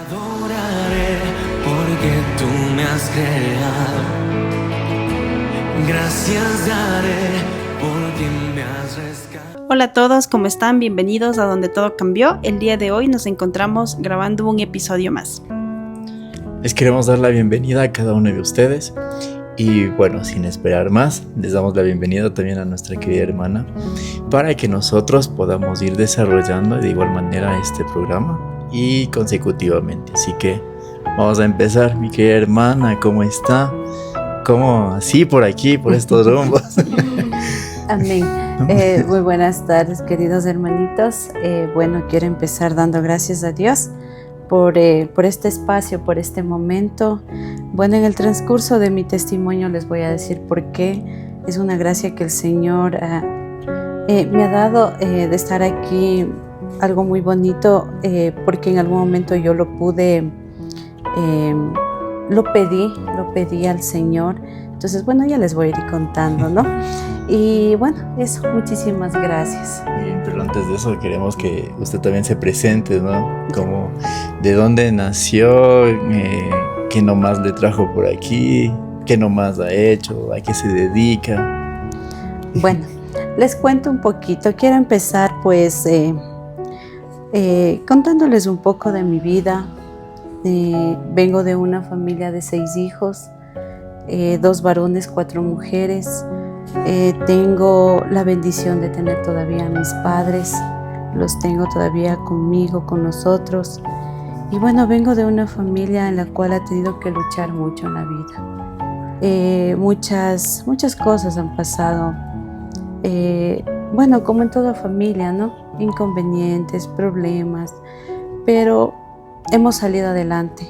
adoraré porque tú me has creado. Gracias daré porque me has rescatado. Hola a todos, ¿cómo están? Bienvenidos a Donde Todo Cambió. El día de hoy nos encontramos grabando un episodio más. Les queremos dar la bienvenida a cada uno de ustedes. Y bueno, sin esperar más, les damos la bienvenida también a nuestra querida hermana para que nosotros podamos ir desarrollando de igual manera este programa y consecutivamente. Así que vamos a empezar. Mi querida hermana, ¿cómo está? ¿Cómo así por aquí, por estos rumbos? Amén. Muy buenas tardes, queridos hermanitos. Bueno, quiero empezar dando gracias a Dios por este espacio, por este momento. Bueno, en el transcurso de mi testimonio les voy a decir por qué. Es una gracia que el Señor me ha dado de estar aquí, algo muy bonito, porque en algún momento yo lo pude, lo pedí al Señor. Entonces, bueno, ya les voy a ir contando, ¿no? Y bueno, eso, muchísimas gracias. Bien, pero antes de eso queremos que usted también se presente, ¿no? Como de dónde nació, qué nomás le trajo por aquí, qué nomás ha hecho, a qué se dedica. Bueno, les cuento un poquito. Quiero empezar pues contándoles un poco de mi vida. Vengo de una familia de 6 hijos, 2 varones, 4 mujeres. Tengo la bendición de tener todavía a mis padres, los tengo todavía conmigo, con nosotros. Y bueno, vengo de una familia en la cual ha tenido que luchar mucho en la vida. Muchas cosas han pasado, bueno, como en toda familia, ¿no? Inconvenientes, problemas, pero hemos salido adelante.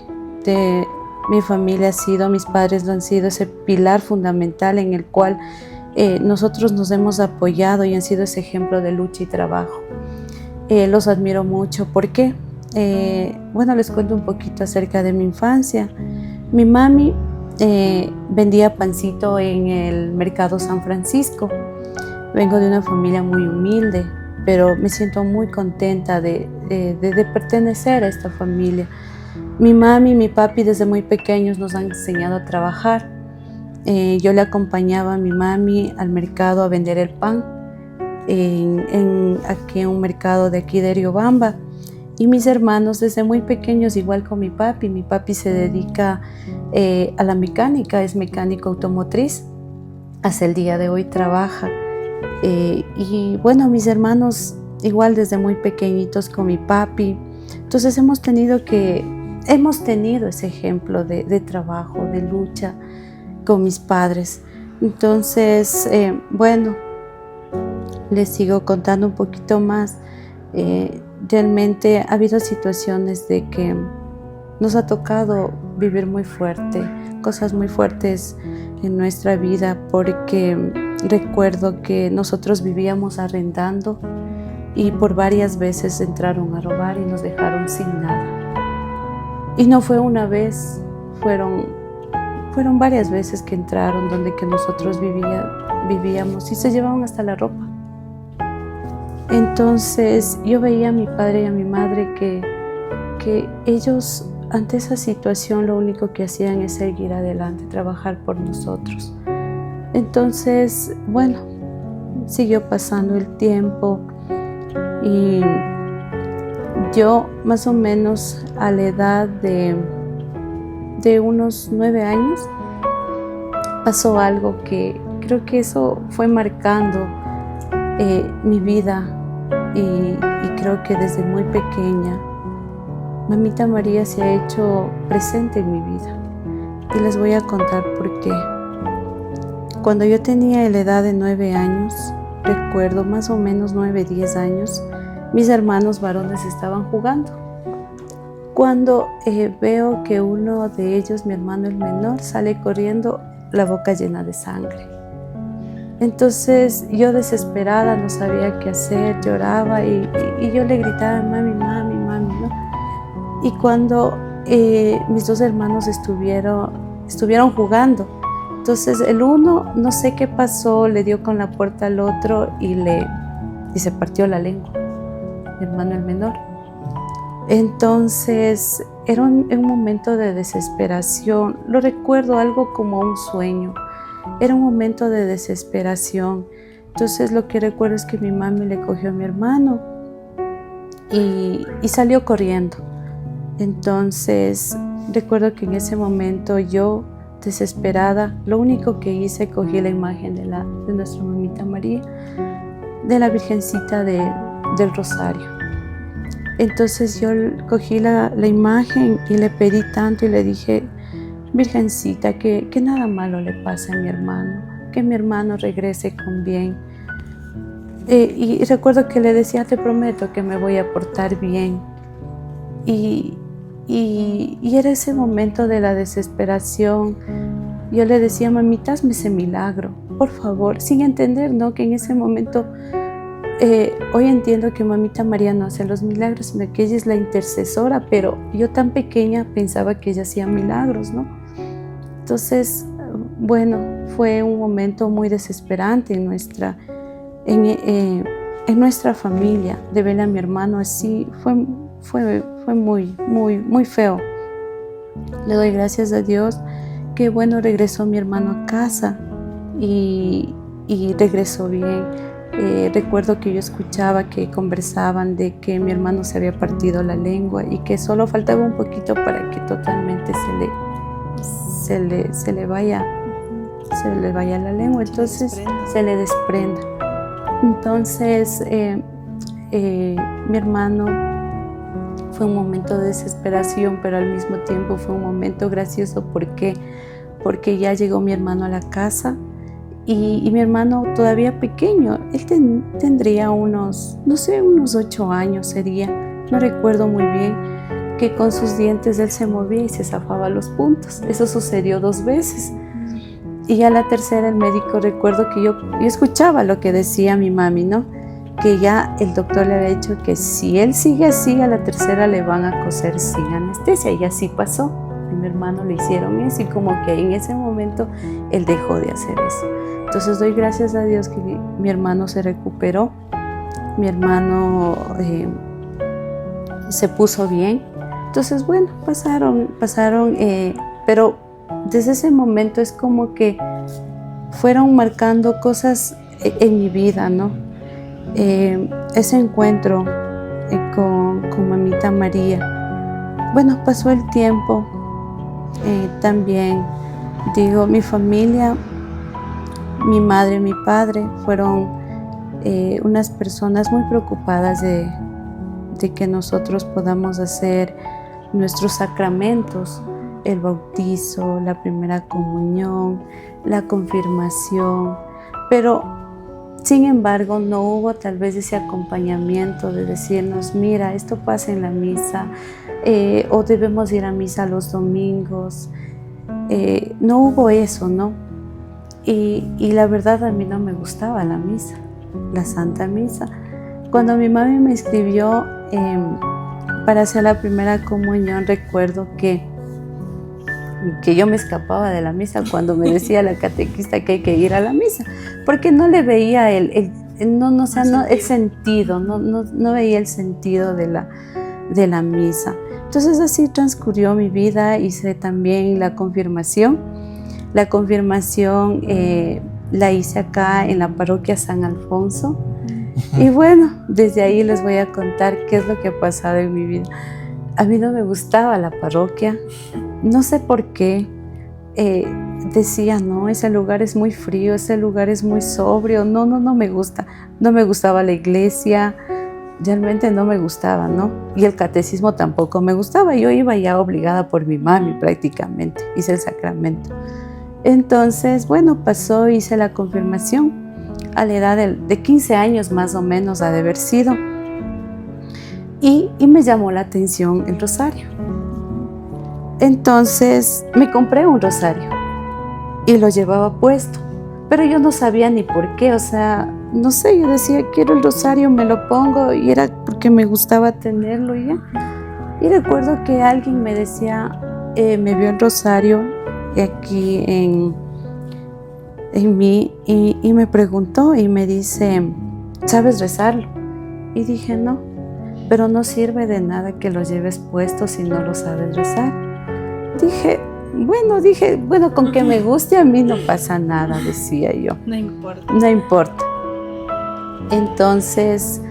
Mi familia ha sido, mis padres lo han sido, ese pilar fundamental en el cual nosotros nos hemos apoyado y han sido ese ejemplo de lucha y trabajo. Los admiro mucho. ¿Por qué? Bueno, les cuento un poquito acerca de mi infancia. Mi mami vendía pancito en el mercado San Francisco. Vengo de una familia muy humilde, pero me siento muy contenta de pertenecer a esta familia. Mi mami y mi papi desde muy pequeños nos han enseñado a trabajar. Yo le acompañaba a mi mami al mercado a vender el pan aquí en un mercado de aquí de Riobamba. Y mis hermanos desde muy pequeños, igual con mi papi. Mi papi se dedica a la mecánica, es mecánico automotriz. Hasta el día de hoy trabaja. Y bueno, mis hermanos igual desde muy pequeñitos con mi papi. Entonces hemos tenido ese ejemplo de trabajo, de lucha con mis padres. Entonces, bueno, les sigo contando un poquito más. Realmente ha habido situaciones de que nos ha tocado vivir muy fuerte, cosas muy fuertes en nuestra vida, porque recuerdo que nosotros vivíamos arrendando y por varias veces entraron a robar y nos dejaron sin nada. Y no fue una vez, fueron varias veces que entraron donde que nosotros vivíamos y se llevaban hasta la ropa. Entonces yo veía a mi padre y a mi madre que ellos ante esa situación lo único que hacían es seguir adelante, trabajar por nosotros. Entonces, bueno, siguió pasando el tiempo y yo más o menos a la edad de unos 9 años pasó algo que creo que eso fue marcando mi vida y creo que desde muy pequeña Mamita María se ha hecho presente en mi vida y les voy a contar por qué. Cuando yo tenía la edad de 9 años, recuerdo más o menos 9, 10 años, mis hermanos varones estaban jugando. Cuando veo que uno de ellos, mi hermano el menor, sale corriendo, la boca llena de sangre. Entonces yo desesperada no sabía qué hacer, lloraba y yo le gritaba, mami, mami, mami, ¿no? Y cuando mis 2 hermanos estuvieron jugando, entonces el uno, no sé qué pasó, le dio con la puerta al otro y se partió la lengua, mi hermano el menor. Entonces era un momento de desesperación. Lo recuerdo algo como un sueño. Era un momento de desesperación. Entonces lo que recuerdo es que mi mami le cogió a mi hermano y salió corriendo. Entonces recuerdo que en ese momento yo, desesperada, lo único que hice, cogí la imagen de nuestra mamita María, de la Virgencita del Rosario. Entonces yo cogí la imagen y le pedí tanto y le dije: Virgencita, que nada malo le pase a mi hermano, que mi hermano regrese con bien. Y recuerdo que le decía: te prometo que me voy a portar bien. Y era ese momento de la desesperación. Yo le decía: mamita, hazme ese milagro, por favor, sin entender, ¿no?, que en ese momento, hoy entiendo que mamita María no hace los milagros, sino que ella es la intercesora, pero yo tan pequeña pensaba que ella hacía milagros, ¿no? Entonces, bueno, fue un momento muy desesperante en nuestra familia, de ver a mi hermano así. Fue muy feo. Le doy gracias a Dios que, bueno, regresó mi hermano a casa y regresó bien. Recuerdo que yo escuchaba que conversaban de que mi hermano se había partido la lengua y que solo faltaba un poquito para que totalmente se le vaya la lengua, entonces se le desprenda. Entonces mi hermano, fue un momento de desesperación, pero al mismo tiempo fue un momento gracioso porque ya llegó mi hermano a la casa y mi hermano todavía pequeño, él tendría unos 8 años sería, no recuerdo muy bien, que con sus dientes él se movía y se zafaba los puntos. Eso sucedió 2 veces. Y a la tercera el médico, recuerdo que yo escuchaba lo que decía mi mami, ¿no? Que ya el doctor le había dicho que si él sigue así, a la tercera le van a coser sin anestesia, y así pasó. A mi hermano le hicieron eso y como que en ese momento él dejó de hacer eso. Entonces doy gracias a Dios que mi hermano se recuperó, mi hermano se puso bien. Entonces, bueno, pasaron, pero desde ese momento es como que fueron marcando cosas en mi vida, ¿no? Ese encuentro con mamita María. Bueno, pasó el tiempo. También, digo, mi familia, mi madre y mi padre fueron unas personas muy preocupadas de que nosotros podamos hacer nuestros sacramentos, el bautizo, la primera comunión, la confirmación, pero sin embargo no hubo tal vez ese acompañamiento de decirnos: mira, esto pasa en la misa, o debemos ir a misa los domingos. No hubo eso, ¿no? Y la verdad, a mí no me gustaba la misa, la Santa Misa. Cuando mi mami me inscribió para hacer la primera comunión, recuerdo que yo me escapaba de la misa cuando me decía la catequista que hay que ir a la misa, porque no le veía el sentido, no veía el sentido de la misa. Entonces así transcurrió mi vida. Hice también la confirmación. La confirmación la hice acá en la parroquia San Alfonso. Y bueno, desde ahí les voy a contar qué es lo que ha pasado en mi vida. A mí no me gustaba la parroquia, no sé por qué. Decía: no, ese lugar es muy frío, ese lugar es muy sobrio, no me gusta. No me gustaba la iglesia, realmente no me gustaba, ¿no? Y el catecismo tampoco me gustaba. Yo iba ya obligada por mi mami prácticamente, hice el sacramento. Entonces, bueno, pasó, hice la confirmación a la edad de 15 años más o menos ha de haber sido. Y me llamó la atención el rosario. Entonces me compré un rosario y lo llevaba puesto, pero yo no sabía ni por qué, o sea, no sé, yo decía: quiero el rosario, me lo pongo, y era porque me gustaba tenerlo y ya. Y recuerdo que alguien me decía, me vio el rosario aquí en mí y me preguntó y me dice: ¿sabes rezarlo? Y dije: no. pero no sirve de nada que lo lleves puesto si no lo sabes rezar. Dije, bueno, con que me guste a mí no pasa nada, decía yo. No importa. No importa. Entonces,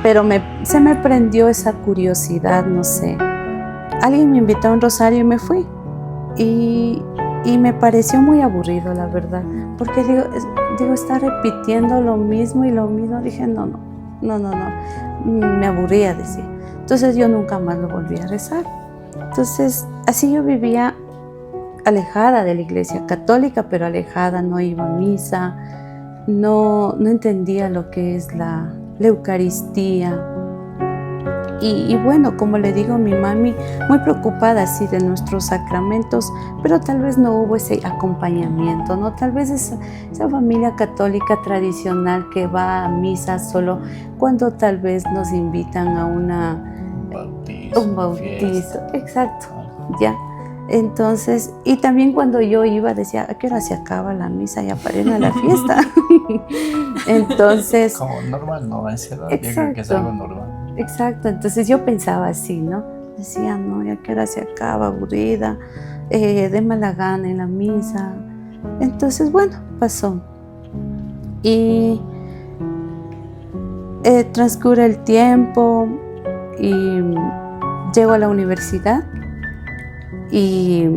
pero se me prendió esa curiosidad, no sé. Alguien me invitó a un rosario y me fui. Y me pareció muy aburrido, la verdad. Porque digo, está repitiendo lo mismo y lo mismo. Dije, no. Me aburría, decía. Entonces yo nunca más lo volví a rezar. Entonces, así yo vivía alejada de la iglesia católica, pero alejada, no iba a misa, no entendía lo que es la Eucaristía. Y bueno, como le digo, mi mami muy preocupada así de nuestros sacramentos, pero tal vez no hubo ese acompañamiento, ¿no? Tal vez esa familia católica tradicional que va a misa solo cuando tal vez nos invitan a un bautizo. Fiesta. Exacto, ya. Entonces, y también cuando yo iba decía, ¿a qué hora se acaba la misa? Ya para ir a la fiesta. Entonces, como normal, ¿no? A esa edad, yo creo exacto. que es algo normal. Exacto, entonces yo pensaba así, ¿no? Decía, no, ya que hora se acaba, aburrida, de mala gana en la misa. Entonces, bueno, pasó. Y transcurre el tiempo y llego a la universidad y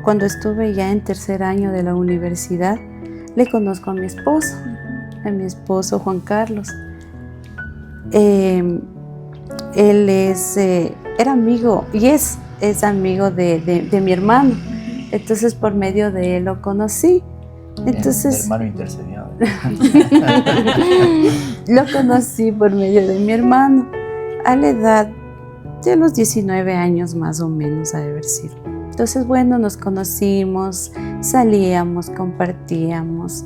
cuando estuve ya en tercer año de la universidad, le conozco a mi esposo Juan Carlos. Él era amigo y es amigo de mi hermano. Entonces por medio de él lo conocí. Entonces, Mi hermano intercedió. lo conocí por medio de mi hermano a la edad de los 19 años más o menos ha de haber sido. Entonces bueno, nos conocimos, salíamos, compartíamos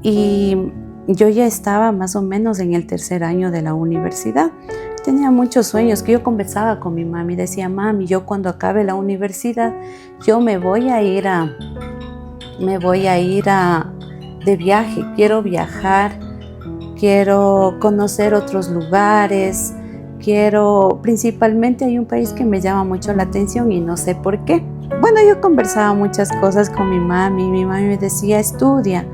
y yo ya estaba más o menos en el tercer año de la universidad. Tenía muchos sueños que yo conversaba con mi mami. Decía, mami, yo cuando acabe la universidad, yo me voy a ir de viaje. Quiero viajar, quiero conocer otros lugares, principalmente hay un país que me llama mucho la atención y no sé por qué. Bueno, yo conversaba muchas cosas con mi mami. Mi mami me decía, estudia,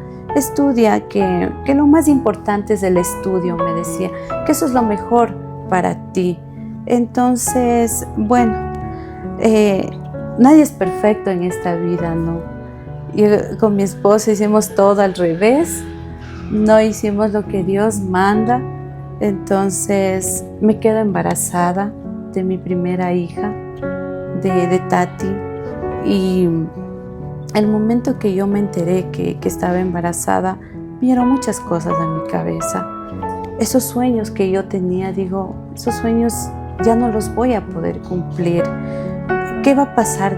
que lo más importante es el estudio, me decía, que eso es lo mejor para ti. Entonces, bueno, nadie es perfecto en esta vida, ¿no? Y con mi esposo hicimos todo al revés, no hicimos lo que Dios manda. Entonces me quedo embarazada de mi primera hija, de Tati, y el momento que yo me enteré que estaba embarazada, vinieron muchas cosas a mi cabeza. Esos sueños que yo tenía, digo, esos sueños ya no los voy a poder cumplir. ¿Qué va a pasar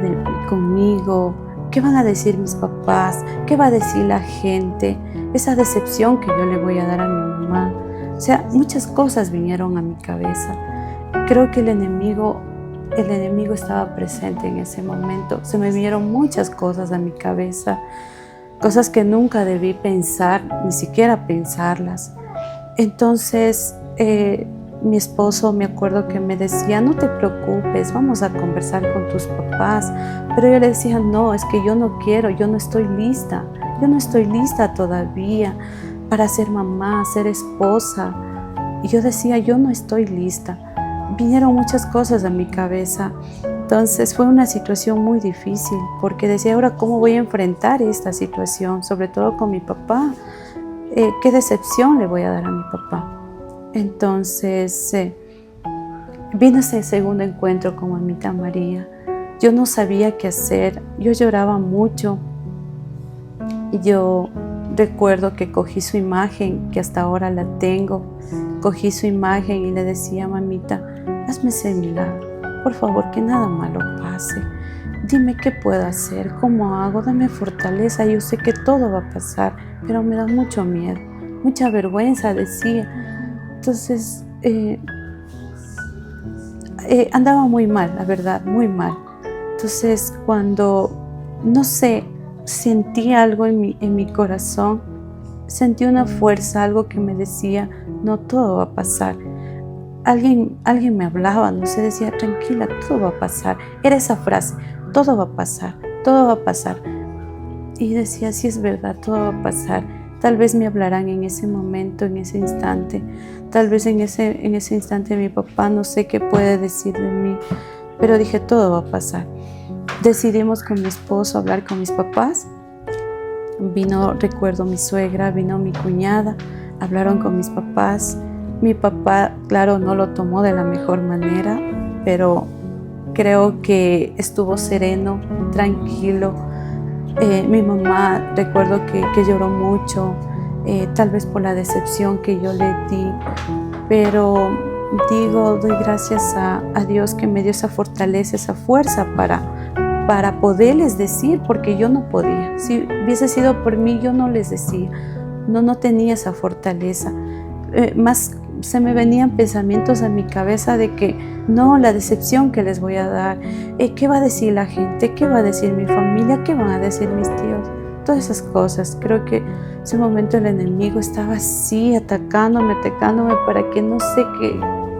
conmigo? ¿Qué van a decir mis papás? ¿Qué va a decir la gente? Esa decepción que yo le voy a dar a mi mamá. O sea, muchas cosas vinieron a mi cabeza. Creo que el enemigo estaba presente en ese momento. Se me vinieron muchas cosas a mi cabeza, cosas que nunca debí pensar, ni siquiera pensarlas. Entonces, mi esposo, me acuerdo que me decía, no te preocupes, vamos a conversar con tus papás. Pero yo le decía, no, es que yo no quiero, yo no estoy lista todavía para ser mamá, ser esposa. Y yo decía, yo no estoy lista. Vinieron muchas cosas a mi cabeza. Entonces fue una situación muy difícil, porque decía, ahora cómo voy a enfrentar esta situación, sobre todo con mi papá. ¿Qué decepción le voy a dar a mi papá? Entonces vino ese segundo encuentro con Mamita María. Yo no sabía qué hacer, yo lloraba mucho. Yo recuerdo que cogí su imagen, que hasta ahora la tengo, cogí su imagen y le decía, mamita, hazme ese milagro, por favor, que nada malo pase. Dime qué puedo hacer, cómo hago, dame fortaleza, yo sé que todo va a pasar, pero me da mucho miedo, mucha vergüenza, decía. Entonces, andaba muy mal, la verdad, muy mal. Entonces, cuando, no sé, sentí algo en mi corazón, sentí una fuerza, algo que me decía, no, todo va a pasar. Alguien me hablaba, no sé, decía, tranquila, todo va a pasar. Era esa frase, todo va a pasar, todo va a pasar. Y decía, sí es verdad, todo va a pasar. Tal vez me hablarán en ese momento, en ese instante. Tal vez en ese instante mi papá no sé qué puede decir de mí. Pero dije, todo va a pasar. Decidimos con mi esposo hablar con mis papás. Vino, recuerdo, mi suegra, vino mi cuñada, hablaron con mis papás. Mi papá, claro, no lo tomó de la mejor manera, pero creo que estuvo sereno, tranquilo. Mi mamá, recuerdo que lloró mucho, tal vez por la decepción que yo le di, pero digo, doy gracias a Dios que me dio esa fortaleza, esa fuerza para poderles decir, porque yo no podía. Si hubiese sido por mí, yo no les decía, no tenía esa fortaleza. Más se me venían pensamientos a mi cabeza de que no, la decepción que les voy a dar, ¿qué va a decir la gente? ¿Qué va a decir mi familia? ¿Qué van a decir mis tíos? Todas esas cosas. Creo que ese momento el enemigo estaba así atacándome para que no sé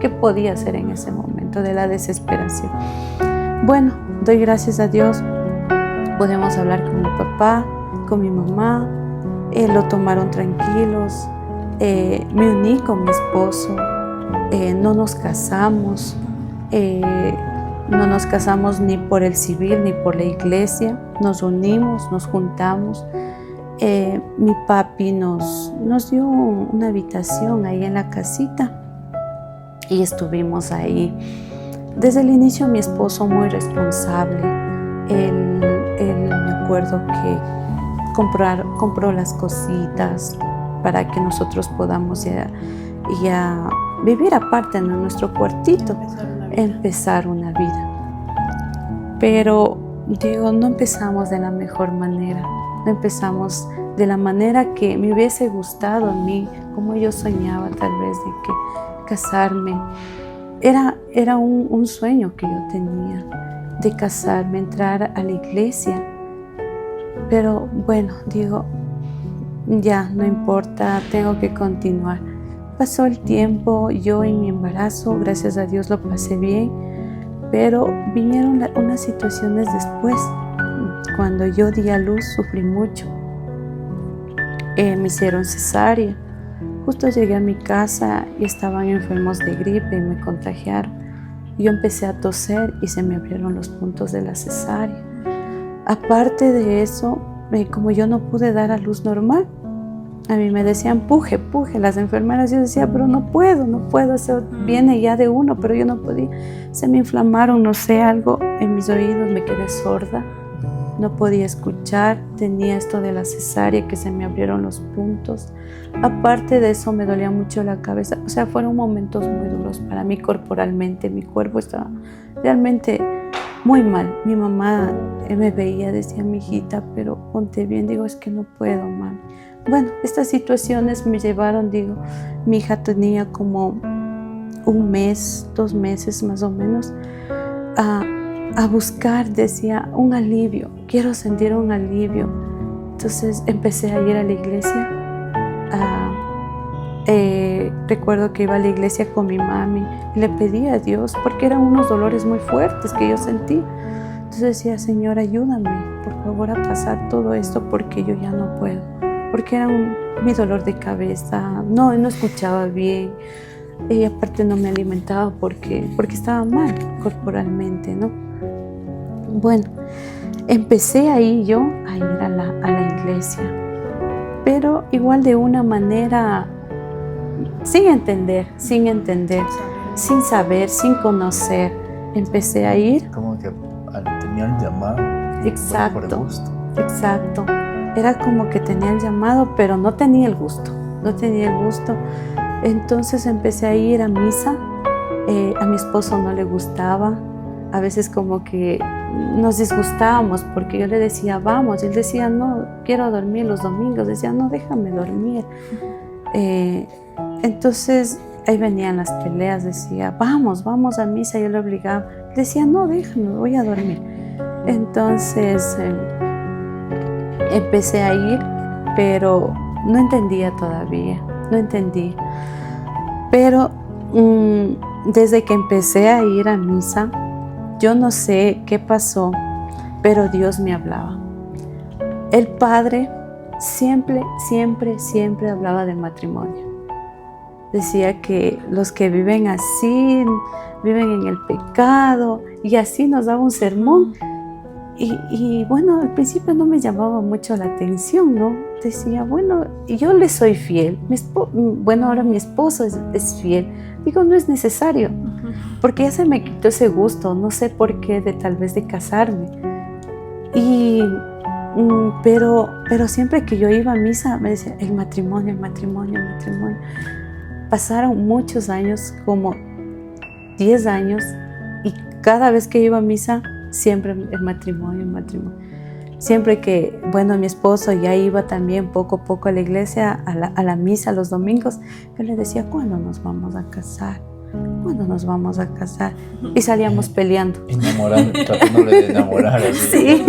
qué podía hacer en ese momento de la desesperación. Bueno, doy gracias a Dios. Podemos hablar con mi papá, con mi mamá. Lo tomaron tranquilos. Me uní con mi esposo. No nos casamos. No nos casamos ni por el civil ni por la iglesia. Nos unimos, nos juntamos. Mi papi nos dio una habitación ahí en la casita y estuvimos ahí. Desde el inicio mi esposo muy responsable. Él me acuerdo que compró las cositas para que nosotros podamos ya vivir aparte en nuestro cuartito, empezar una vida. Pero digo, no empezamos de la mejor manera, no empezamos de la manera que me hubiese gustado a mí, como yo soñaba tal vez de que casarme. Era un sueño que yo tenía de casarme, entrar a la iglesia. Pero bueno, digo, ya no importa, tengo que continuar. Pasó el tiempo, yo en mi embarazo, gracias a Dios lo pasé bien, pero vinieron unas situaciones después. Cuando yo di a luz sufrí mucho. Me hicieron cesárea. Justo llegué a mi casa y estaban enfermos de gripe y me contagiaron. Yo empecé a toser y se me abrieron los puntos de la cesárea. Aparte de eso, como yo no pude dar a luz normal, a mí me decían puje, las enfermeras. Yo decía, pero no puedo, eso viene ya de uno, pero yo no podía. Se me inflamaron, no sé, algo en mis oídos, me quedé sorda, no podía escuchar, tenía esto de la cesárea que se me abrieron los puntos. Aparte de eso me dolía mucho la cabeza, o sea, fueron momentos muy duros para mí corporalmente, mi cuerpo estaba realmente muy mal. Mi mamá me veía, decía, mi hijita, pero ponte bien. Digo, es que no puedo, mami. Bueno, estas situaciones me llevaron, digo, mi hija tenía como 1 mes, 2 meses más o menos, a buscar, decía, un alivio, quiero sentir un alivio. Entonces empecé a ir a la iglesia. Recuerdo que iba a la iglesia con mi mami y le pedía a Dios, porque eran unos dolores muy fuertes que yo sentí. Entonces decía, Señor, ayúdame, por favor, a pasar todo esto, porque yo ya no puedo. Porque era mi dolor de cabeza, no escuchaba bien, y aparte no me alimentaba porque estaba mal corporalmente, ¿no? Bueno, empecé ahí yo a ir a la iglesia, pero igual de una manera sin entender, sin saber, sin conocer. Empecé a ir. Como que tenía el llamado. Exacto, por gusto. Exacto. Era como que tenía el llamado, pero no tenía el gusto. Entonces empecé a ir a misa. A mi esposo no le gustaba. A veces como que nos disgustábamos porque yo le decía, vamos. Y él decía, no, quiero dormir los domingos. Decía, no, déjame dormir. Entonces ahí venían las peleas. Decía, vamos a misa. Yo le obligaba. Decía, no, déjame, voy a dormir. Entonces empecé a ir, pero no entendía todavía, no entendí. Pero desde que empecé a ir a misa, yo no sé qué pasó, pero Dios me hablaba. El Padre siempre hablaba del matrimonio. Decía que los que viven así, viven en el pecado, y así nos daba un sermón. Y bueno, al principio no me llamaba mucho la atención, ¿no? Decía, bueno, yo le soy fiel. Bueno, ahora mi esposo es fiel. Digo, no es necesario, porque ya se me quitó ese gusto, no sé por qué, tal vez de casarme. Pero siempre que yo iba a misa me decía, el matrimonio. Pasaron muchos años, como 10 años, y cada vez que iba a misa, siempre el matrimonio. Siempre que, bueno, mi esposo ya iba también poco a poco a la iglesia, a la misa los domingos, yo le decía, ¿cuándo nos vamos a casar? Y salíamos peleando. Tratándole de enamorar. Sí.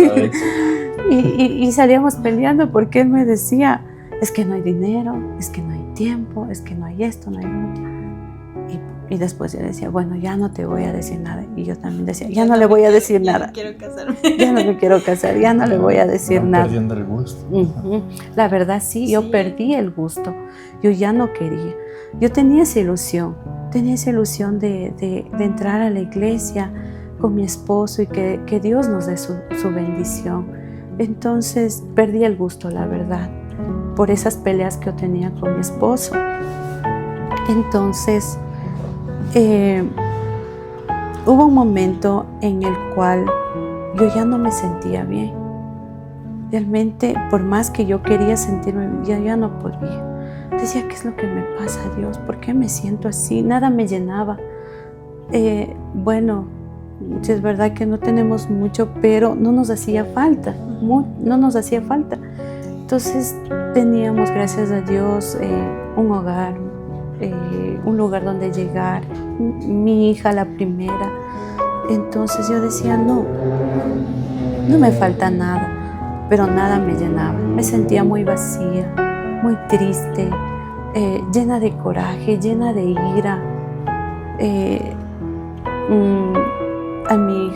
Y salíamos peleando porque él me decía, es que no hay dinero, es que no hay tiempo, es que no hay esto, no hay lo otro. Y después yo decía, bueno, ya no te voy a decir nada. Y yo también decía, ya no le voy a decir nada. No quiero casarme. Ya no me quiero casar, ya no le voy a decir nada. Perdiendo el gusto. La verdad sí, yo perdí el gusto. Yo ya no quería. Yo tenía esa ilusión de entrar a la iglesia con mi esposo y que Dios nos dé su bendición. Entonces perdí el gusto, la verdad, por esas peleas que yo tenía con mi esposo. Entonces hubo un momento en el cual yo ya no me sentía bien. Realmente, por más que yo quería sentirme bien, ya no podía. Decía, ¿qué es lo que me pasa, Dios? ¿Por qué me siento así? Nada me llenaba. Bueno, es verdad que no tenemos mucho, pero no nos hacía falta. Entonces teníamos, gracias a Dios, un hogar, un lugar donde llegar, mi hija la primera. Entonces yo decía, no me falta nada, pero nada me llenaba. Me sentía muy vacía, muy triste, llena de coraje, llena de ira. A mi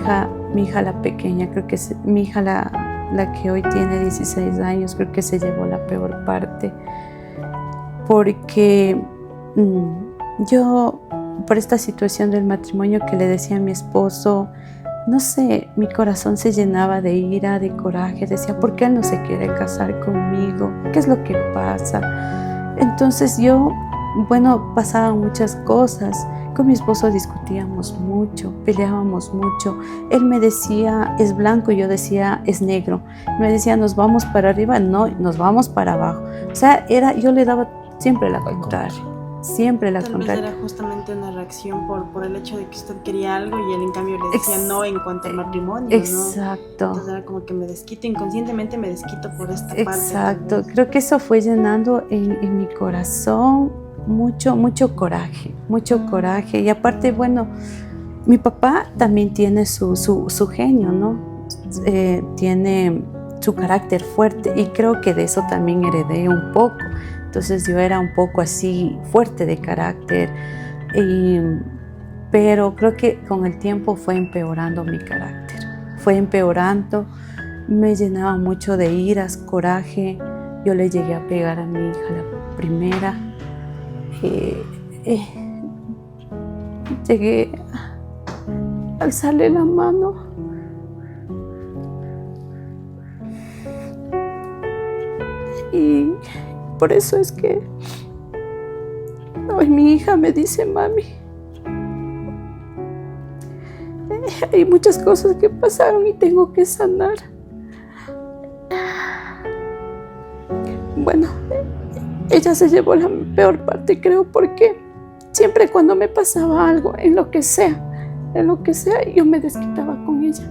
hija la pequeña, creo que mi hija la que hoy tiene 16 años, creo que se llevó la peor parte, porque yo, por esta situación del matrimonio que le decía a mi esposo, no sé, mi corazón se llenaba de ira, de coraje. Decía, ¿por qué él no se quiere casar conmigo? ¿Qué es lo que pasa? Entonces pasaban muchas cosas. Con mi esposo discutíamos mucho, peleábamos mucho. Él me decía, es blanco, y yo decía, es negro. Me decía, ¿nos vamos para arriba? No, nos vamos para abajo. O sea, yo le daba siempre la contraria. Tal vez era justamente una reacción por el hecho de que usted quería algo y él en cambio le decía no en cuanto al matrimonio. Exacto. ¿no? Entonces era como que me desquito, inconscientemente me desquito por esta parte. Exacto. Creo que eso fue llenando en mi corazón mucho coraje. Y aparte, bueno, mi papá también tiene su genio, ¿no? Tiene su carácter fuerte y creo que de eso también heredé un poco. Entonces yo era un poco así fuerte de carácter, pero creo que con el tiempo fue empeorando mi carácter. Me llenaba mucho de iras, coraje. Yo le llegué a pegar a mi hija, la primera. Llegué a alzarle la mano. Y por eso es que hoy mi hija me dice, mami, hay muchas cosas que pasaron y tengo que sanar. Bueno, ella se llevó la peor parte, creo, porque siempre cuando me pasaba algo, en lo que sea, yo me desquitaba con ella.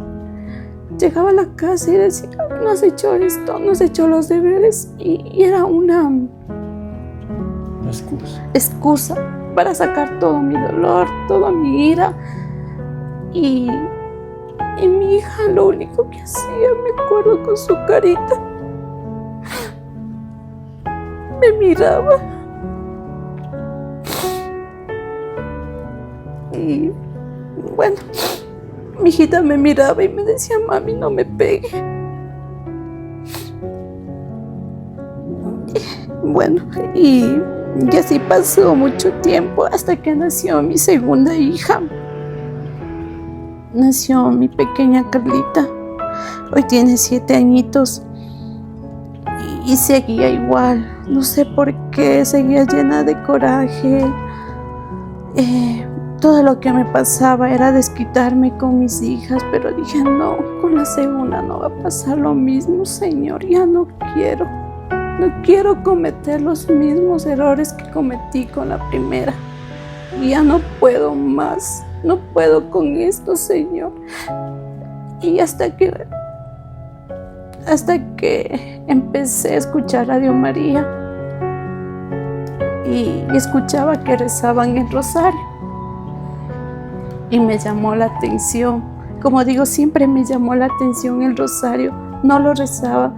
Llegaba a la casa y decía, no has hecho esto, no has hecho los deberes, y era una excusa para sacar todo mi dolor, toda mi ira. Y mi hija lo único que hacía, me acuerdo, con su carita, me miraba Y bueno, mi hijita me miraba y me decía, mami, no me pegue. Bueno, y así pasó mucho tiempo hasta que nació mi segunda hija. Nació mi pequeña Carlita. Hoy tiene 7 añitos y seguía igual. No sé por qué, seguía llena de coraje. Todo lo que me pasaba era desquitarme con mis hijas, pero dije, no, con la segunda no va a pasar lo mismo, Señor. Ya no quiero. No quiero cometer los mismos errores que cometí con la primera. Ya no puedo más. No puedo con esto, Señor. Y hasta que empecé a escuchar Radio María y escuchaba que rezaban el rosario y me llamó la atención. Como digo, siempre me llamó la atención el rosario. No lo rezaba,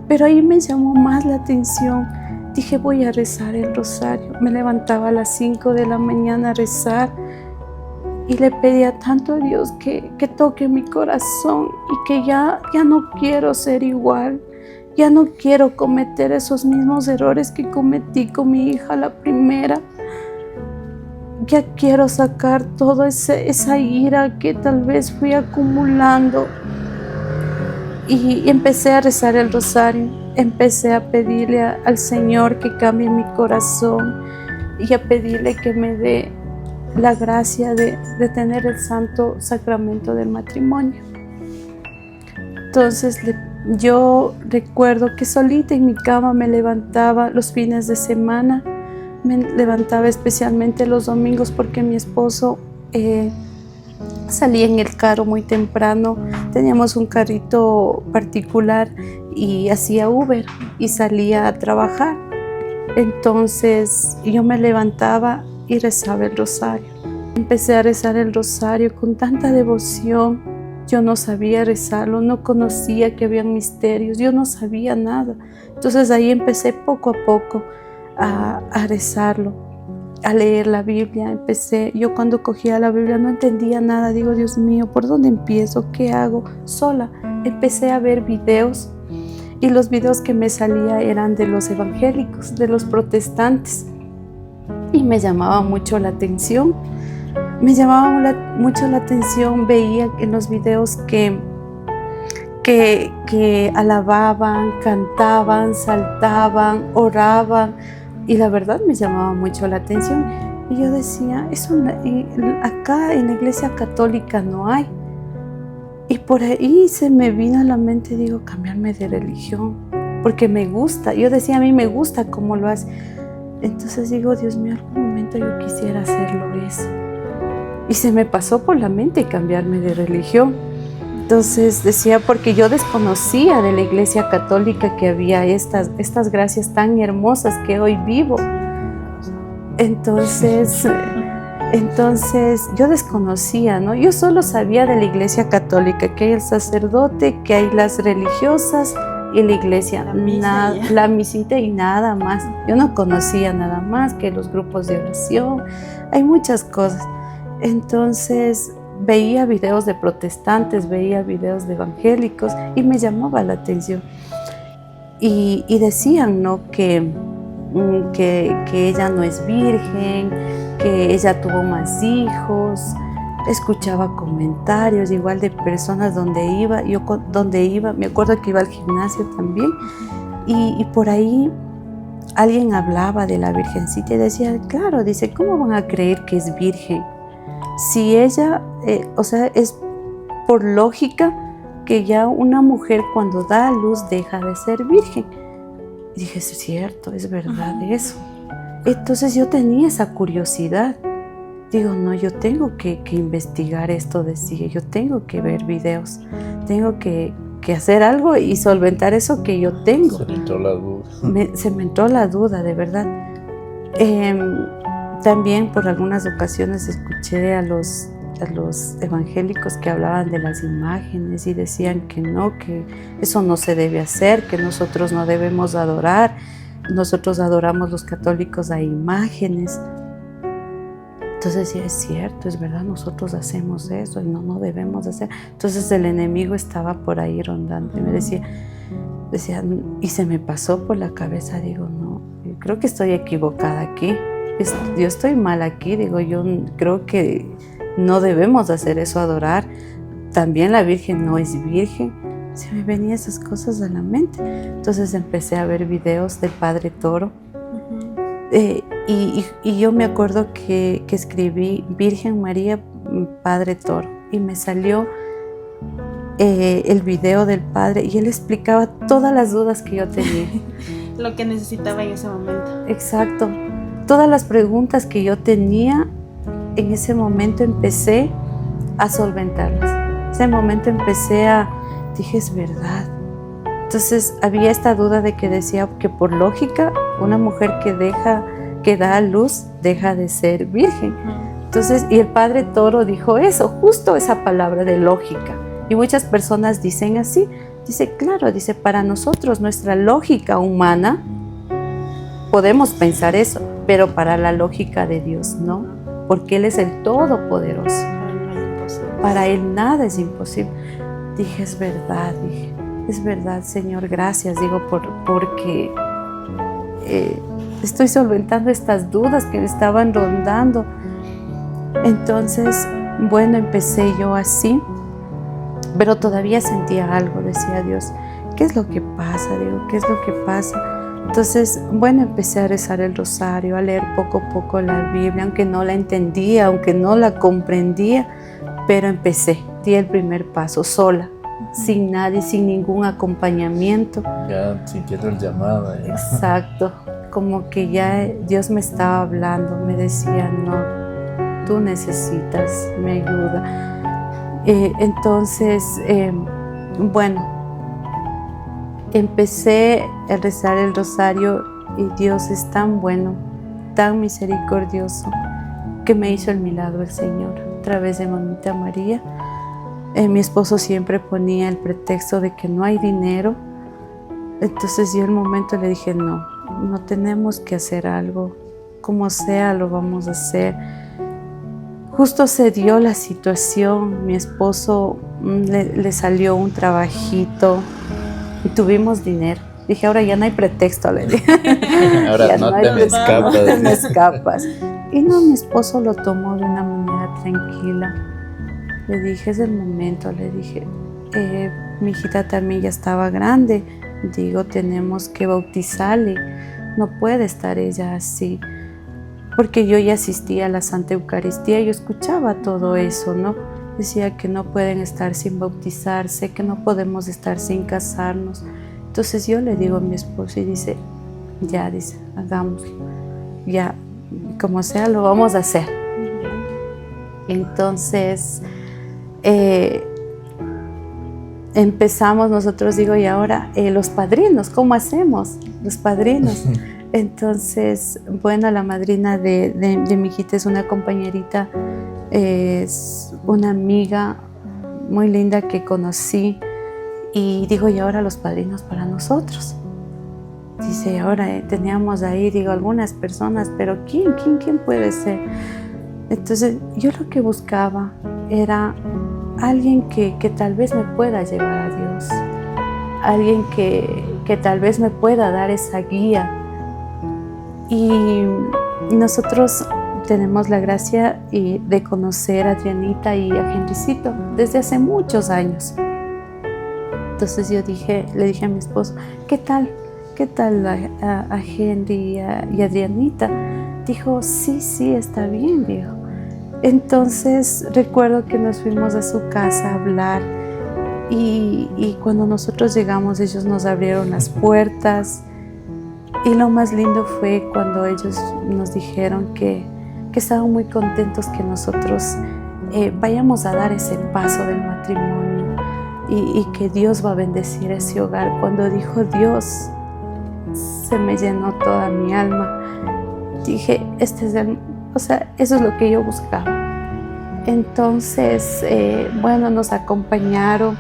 pero ahí me llamó más la atención. Dije, voy a rezar el rosario. Me levantaba a las 5 de la mañana a rezar y le pedía tanto a Dios que toque mi corazón y que ya no quiero ser igual. Ya no quiero cometer esos mismos errores que cometí con mi hija, la primera. Ya quiero sacar toda esa ira que tal vez fui acumulando. Y empecé a rezar el rosario. Empecé a pedirle al Señor que cambie mi corazón y a pedirle que me dé la gracia de tener el santo sacramento del matrimonio. Entonces yo recuerdo que solita en mi cama me levantaba los fines de semana, me levantaba especialmente los domingos porque mi esposo salía en el carro muy temprano. Teníamos un carrito particular y hacía Uber y salía a trabajar. Entonces yo me levantaba y rezaba el rosario. Empecé a rezar el rosario con tanta devoción. Yo no sabía rezarlo, no conocía que había misterios, yo no sabía nada. Entonces ahí empecé poco a poco a rezarlo, a leer la Biblia. Yo cuando cogía la Biblia no entendía nada. Digo, Dios mío, ¿por dónde empiezo? ¿Qué hago? Sola. Empecé a ver videos y los videos que me salía eran de los evangélicos, de los protestantes. Y me llamaba mucho la atención. Mucho la atención. Veía en los videos que alababan, cantaban, saltaban, oraban. Y la verdad me llamaba mucho la atención. Y yo decía, eso acá en la iglesia católica no hay. Y por ahí se me vino a la mente, digo, cambiarme de religión. Porque me gusta. Yo decía, a mí me gusta cómo lo hace. Entonces digo, Dios mío, algún momento yo quisiera hacerlo eso. Y se me pasó por la mente cambiarme de religión. Entonces decía, porque yo desconocía de la iglesia católica que había estas gracias tan hermosas que hoy vivo. Entonces yo desconocía, ¿no? Yo solo sabía de la iglesia católica, que hay el sacerdote, que hay las religiosas y la iglesia, la misita y nada más. Yo no conocía nada más que los grupos de oración, hay muchas cosas. Entonces veía videos de protestantes, veía videos de evangélicos y me llamaba la atención. Y decían, ¿no?, que ella no es virgen, que ella tuvo más hijos. Escuchaba comentarios igual de personas donde iba. Me acuerdo que iba al gimnasio también y por ahí alguien hablaba de la virgencita y decía, claro, dice, ¿cómo van a creer que es virgen? Si ella, es por lógica que ya una mujer cuando da a luz deja de ser virgen. Y dije, es cierto, es verdad eso. Entonces yo tenía esa curiosidad. Digo, no, yo tengo que investigar esto, decía, yo tengo que ver videos, tengo que hacer algo y solventar eso que yo tengo. Se me entró la duda. Se me entró la duda, de verdad. También por algunas ocasiones escuché a los evangélicos que hablaban de las imágenes y decían que no, que eso no se debe hacer, que nosotros no debemos adorar. Nosotros adoramos los católicos a imágenes. Entonces decía, es cierto, es verdad, nosotros hacemos eso y no debemos hacer. Entonces el enemigo estaba por ahí rondando y me decía, y se me pasó por la cabeza, digo, no, yo creo que estoy equivocada aquí, yo estoy mal aquí, digo, yo creo que no debemos hacer eso, adorar. También la Virgen no es virgen. Se me venían esas cosas a la mente. Entonces empecé a ver videos del Padre Toro. Y yo me acuerdo que escribí Virgen María, Padre Toro. Y me salió el video del Padre y él explicaba todas las dudas que yo tenía. Lo que necesitaba en ese momento. Exacto. Todas las preguntas que yo tenía, en ese momento empecé a solventarlas. En ese momento dije, es verdad. Entonces había esta duda de que decía que por lógica, una mujer que da a luz, deja de ser virgen. Entonces, y el Padre Toro dijo eso, justo esa palabra de lógica. Y muchas personas dicen así. Dice, claro, dice, para nosotros, nuestra lógica humana, podemos pensar eso, pero para la lógica de Dios no, porque Él es el Todopoderoso. Para Él nada es imposible. Dije, es verdad, Señor, gracias, digo, porque estoy solventando estas dudas que me estaban rondando. Entonces, bueno, empecé yo así, pero todavía sentía algo, decía Dios, ¿qué es lo que pasa? Digo, ¿qué es lo que pasa? Entonces, bueno, empecé a rezar el rosario, a leer poco a poco la Biblia, aunque no la entendía, aunque no la comprendía, pero empecé, di el primer paso sola, sin nadie, sin ningún acompañamiento. Ya sintiendo el llamado. Exacto, como que ya Dios me estaba hablando, me decía, no, tú necesitas mi ayuda. Entonces, bueno, empecé a rezar el rosario y Dios es tan bueno, tan misericordioso, que me hizo el milagro el Señor a través de Mamita María. Mi esposo siempre ponía el pretexto de que no hay dinero. Entonces yo en el momento le dije, no tenemos que hacer algo, como sea lo vamos a hacer. Justo se dio la situación, mi esposo le salió un trabajito y tuvimos dinero. Dije, ahora ya no hay pretexto, le dije. Ahora no te me escapas. No te me escapas. Y no, mi esposo lo tomó de una manera tranquila. Le dije, es el momento, le dije, mi hijita también ya estaba grande, digo, tenemos que bautizarle, no puede estar ella así. Porque yo ya asistía a la Santa Eucaristía, yo escuchaba todo eso, ¿no? Decía que no pueden estar sin bautizarse, que no podemos estar sin casarnos. Entonces yo le digo a mi esposo y dice, ya, dice, hagámoslo, ya, como sea, lo vamos a hacer. Entonces, empezamos nosotros, digo, y ahora los padrinos, ¿cómo hacemos? Los padrinos. Entonces, bueno, la madrina de mi hijita es una compañerita, es una amiga muy linda que conocí. Y digo, y ahora los padrinos para nosotros. Dice, ahora teníamos ahí, digo, algunas personas, pero ¿quién puede ser? Entonces, yo lo que buscaba era alguien que tal vez me pueda llevar a Dios, alguien que tal vez me pueda dar esa guía. Y nosotros tenemos la gracia de conocer a Adrianita y a Henrycito desde hace muchos años. Entonces yo le dije a mi esposo, ¿qué tal a Henry y a Adrianita? Dijo, sí, está bien, dijo. Entonces recuerdo que nos fuimos a su casa a hablar y cuando nosotros llegamos ellos nos abrieron las puertas y lo más lindo fue cuando ellos nos dijeron que estaban muy contentos que nosotros vayamos a dar ese paso del matrimonio y que Dios va a bendecir ese hogar. Cuando dijo Dios, se me llenó toda mi alma. Dije, eso es lo que yo buscaba. Entonces, bueno, nos acompañaron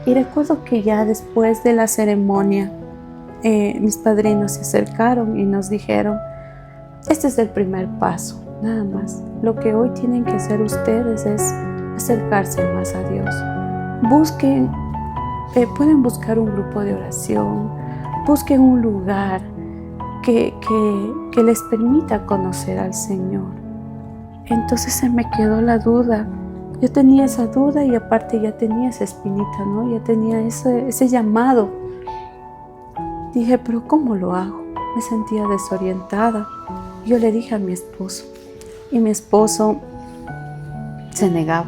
y recuerdo que ya después de la ceremonia mis padrinos se acercaron y nos dijeron, este es el primer paso. nada más. Lo que hoy tienen que hacer ustedes es acercarse más a Dios. Busquen, pueden buscar un grupo de oración, busquen un lugar que les permita conocer al Señor. Entonces se me quedó la duda. Yo tenía esa duda y aparte ya tenía esa espinita, ¿no? Ya tenía ese llamado. Dije, pero ¿cómo lo hago? Me sentía desorientada. Yo le dije a mi esposo y mi esposo se negaba.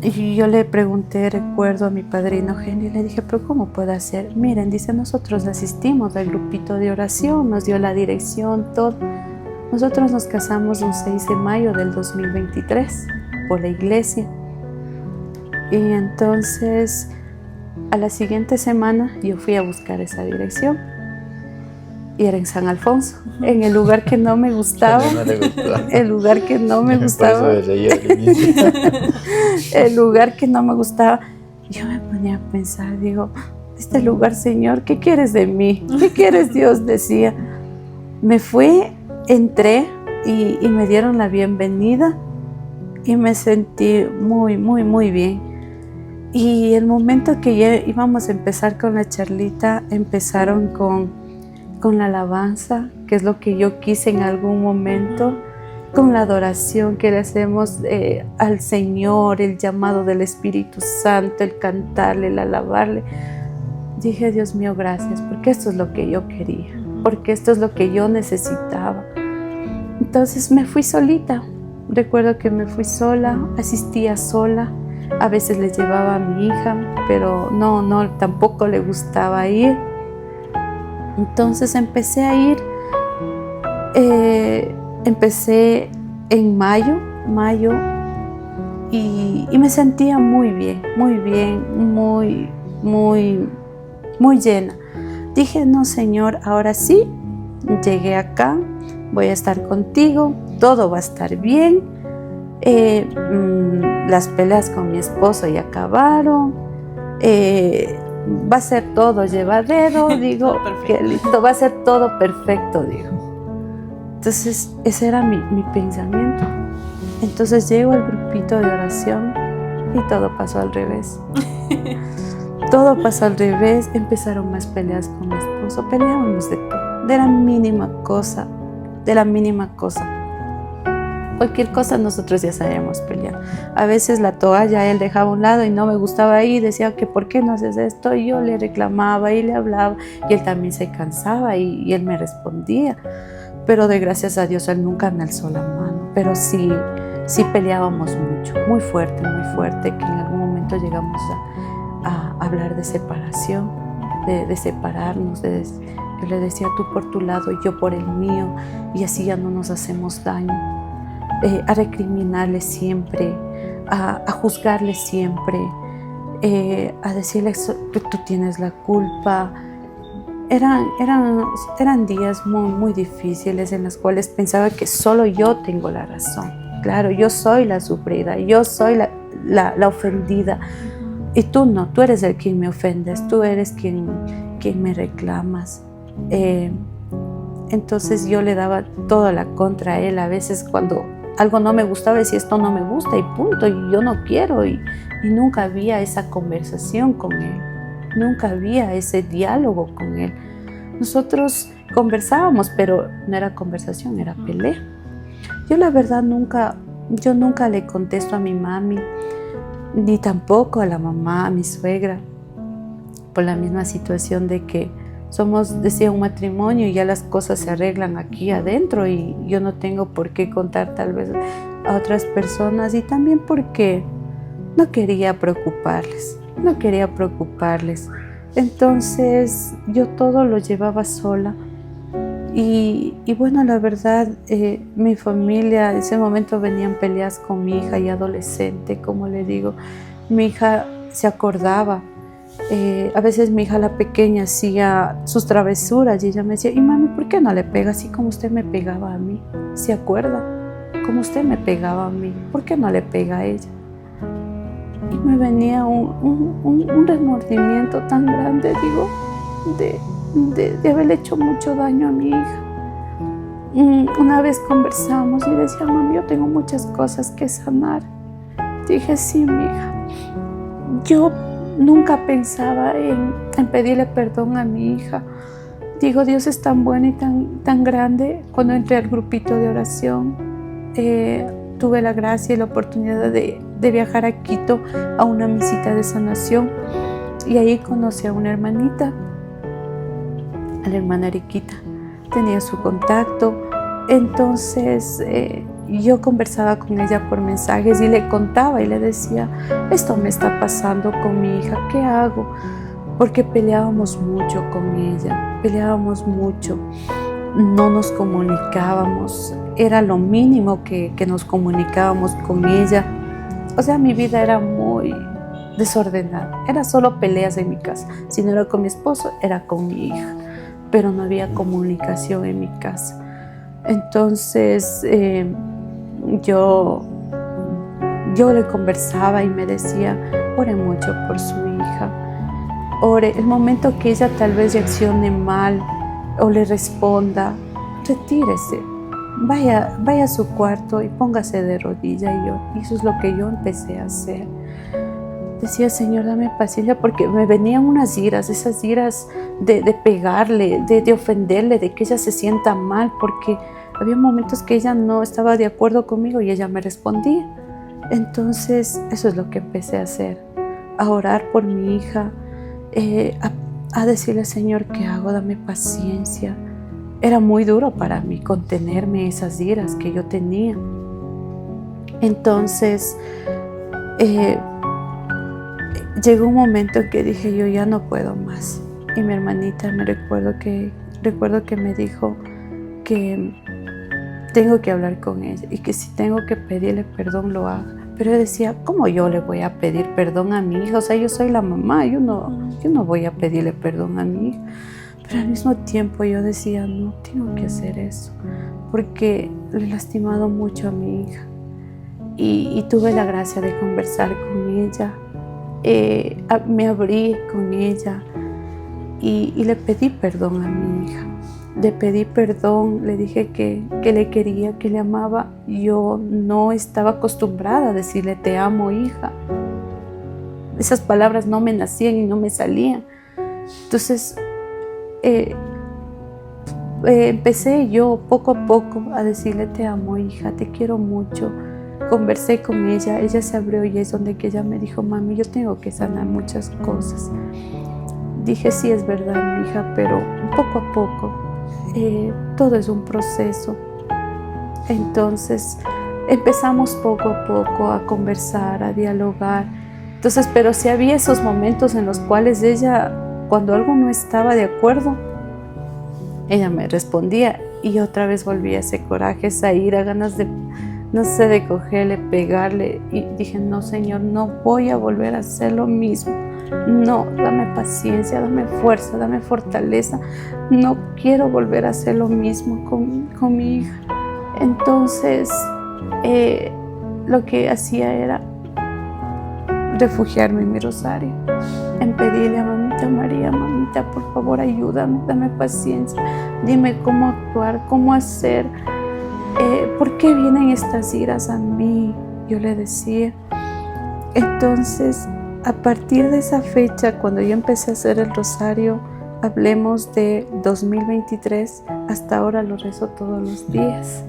Y yo le pregunté, recuerdo a mi padrino Henry, le dije, pero ¿cómo puedo hacer? Miren, dice, nosotros asistimos al grupito de oración, nos dio la dirección, todo. Nosotros nos casamos un 6 de mayo del 2023 por la iglesia. Y entonces, a la siguiente semana, yo fui a buscar esa dirección. Y era en San Alfonso, en el lugar que no me gustaba. El lugar que no me gustaba. El lugar que no me gustaba. Yo me ponía a pensar, digo, este lugar, Señor, ¿qué quieres de mí? ¿Qué quieres, Dios? Decía. Me fui, entré y me dieron la bienvenida y me sentí muy, muy, muy bien. Y el momento que ya íbamos a empezar con la charlita, empezaron con la alabanza, que es lo que yo quise en algún momento, con la adoración que le hacemos al Señor, el llamado del Espíritu Santo, el cantarle, el alabarle. Dije, Dios mío, gracias, porque esto es lo que yo quería, porque esto es lo que yo necesitaba. Entonces me fui solita. Recuerdo que me fui sola, asistía sola. A veces le llevaba a mi hija, pero no, tampoco le gustaba ir. Entonces empecé a ir, empecé en mayo y me sentía muy bien, muy llena. Dije, no, Señor, ahora sí, llegué acá, voy a estar contigo, todo va a estar bien. Las peleas con mi esposo ya acabaron. Va a ser todo llevadero, digo, que listo, va a ser todo perfecto, digo. Entonces, ese era mi pensamiento. Entonces llego al grupito de oración y todo pasó al revés. Todo pasó al revés, empezaron más peleas con mi esposo, peleábamos de todo, de la mínima cosa. Cualquier cosa nosotros ya sabíamos pelear. A veces la toalla él dejaba a un lado y no me gustaba ir, decía que ¿por qué no haces esto? Y yo le reclamaba y le hablaba y él también se cansaba y él me respondía. Pero de gracias a Dios él nunca me alzó la mano. Pero sí peleábamos mucho, muy fuerte, que en algún momento llegamos a hablar de separación, de separarnos. Yo le decía tú por tu lado y yo por el mío y así ya no nos hacemos daño. A recriminarle siempre, a juzgarle siempre, a decirle tú tienes la culpa. Eran días muy, muy difíciles en los cuales pensaba que solo yo tengo la razón. Claro, yo soy la sufrida, yo soy la ofendida. Y tú no, tú eres el quien me ofendes, tú eres quien me reclamas. Entonces yo le daba toda la contra a él. A veces cuando algo no me gustaba, decía esto no me gusta y punto, y yo no quiero. Y nunca había esa conversación con él, nunca había ese diálogo con él. Nosotros conversábamos, pero no era conversación, era pelea. Yo la verdad nunca le contesto a mi mami, ni tampoco a la mamá, a mi suegra, por la misma situación de que somos, decía, un matrimonio y ya las cosas se arreglan aquí adentro y yo no tengo por qué contar tal vez a otras personas, y también porque no quería preocuparles. Entonces yo todo lo llevaba sola y bueno, la verdad, mi familia, en ese momento venían peleas con mi hija y adolescente, como le digo, mi hija se acordaba. A veces mi hija la pequeña hacía sus travesuras y ella me decía, y mami, ¿por qué no le pega así como usted me pegaba a mí? ¿Se acuerda? Como usted me pegaba a mí, ¿por qué no le pega a ella? Y me venía un remordimiento tan grande, digo, de haberle hecho mucho daño a mi hija. una vez conversamos y decía, mami, yo tengo muchas cosas que sanar. Dije, sí, mi hija. Yo nunca pensaba en pedirle perdón a mi hija. Digo, Dios es tan bueno y tan grande. Cuando entré al grupito de oración, tuve la gracia y la oportunidad de viajar a Quito a una visita de sanación. Y ahí conocí a una hermanita, a la hermana Ariquita. Tenía su contacto. Entonces yo conversaba con ella por mensajes y le contaba y le decía, esto me está pasando con mi hija, ¿qué hago? Porque peleábamos mucho con ella, peleábamos mucho, no nos comunicábamos, era lo mínimo que nos comunicábamos con ella. O sea, mi vida era muy desordenada, era solo peleas en mi casa. Si no era con mi esposo, era con mi hija, pero no había comunicación en mi casa. Entonces yo le conversaba y me decía, ore mucho por su hija, ore. El momento que ella tal vez reaccione mal o le responda, retírese, vaya a su cuarto y póngase de rodilla. Y eso es lo que yo empecé a hacer. Decía, Señor, dame paciencia, porque me venían unas iras, esas iras de pegarle, de ofenderle, de que ella se sienta mal, porque había momentos que ella no estaba de acuerdo conmigo y ella me respondía. Entonces, eso es lo que empecé a hacer, a orar por mi hija, a decirle, Señor, ¿qué hago? Dame paciencia. Era muy duro para mí contenerme esas iras que yo tenía. Entonces, llegó un momento en que dije, yo ya no puedo más. Y mi hermanita recuerdo que me dijo que tengo que hablar con ella y que si tengo que pedirle perdón lo haga. Pero yo decía, ¿cómo yo le voy a pedir perdón a mi hija? O sea, yo soy la mamá, yo no voy a pedirle perdón a mi hija. Pero al mismo tiempo yo decía, no, tengo que hacer eso, porque le he lastimado mucho a mi hija. Y tuve la gracia de conversar con ella, me abrí con ella y le pedí perdón a mi hija. Le pedí perdón, le dije que le quería, que le amaba. Yo no estaba acostumbrada a decirle te amo, hija. Esas palabras no me nacían y no me salían. Entonces empecé yo poco a poco a decirle te amo, hija, te quiero mucho. Conversé con ella, ella se abrió y es donde que ella me dijo, mami, yo tengo que sanar muchas cosas. Dije, sí, es verdad, mi hija, pero poco a poco. Todo es un proceso. Entonces empezamos poco a poco a conversar, a dialogar. Entonces, pero sí había esos momentos en los cuales ella, cuando algo no estaba de acuerdo, ella me respondía y otra vez volvía ese coraje, esa ira, ganas de, no sé, de cogerle, pegarle. Y dije, no, Señor, no voy a volver a hacer lo mismo. No, dame paciencia, dame fuerza, dame fortaleza. No quiero volver a hacer lo mismo con mi hija. Entonces, lo que hacía era refugiarme en mi rosario, en pedirle a Mamita María, mamita, por favor, ayúdame, dame paciencia, dime cómo actuar, cómo hacer, ¿por qué vienen estas iras a mí? Yo le decía. Entonces, a partir de esa fecha, cuando yo empecé a hacer el rosario, hablemos de 2023, hasta ahora lo rezo todos los días,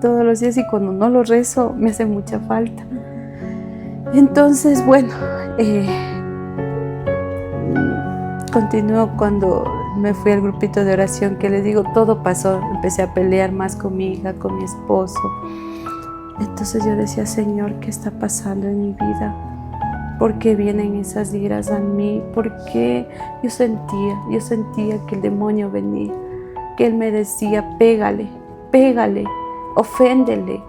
y cuando no lo rezo me hace mucha falta. Entonces, bueno, continúo cuando me fui al grupito de oración, que les digo, todo pasó, empecé a pelear más con mi hija, con mi esposo. Entonces yo decía, Señor, ¿qué está pasando en mi vida? ¿Por qué vienen esas iras a mí? Porque yo sentía que el demonio venía, que él me decía, pégale, oféndele.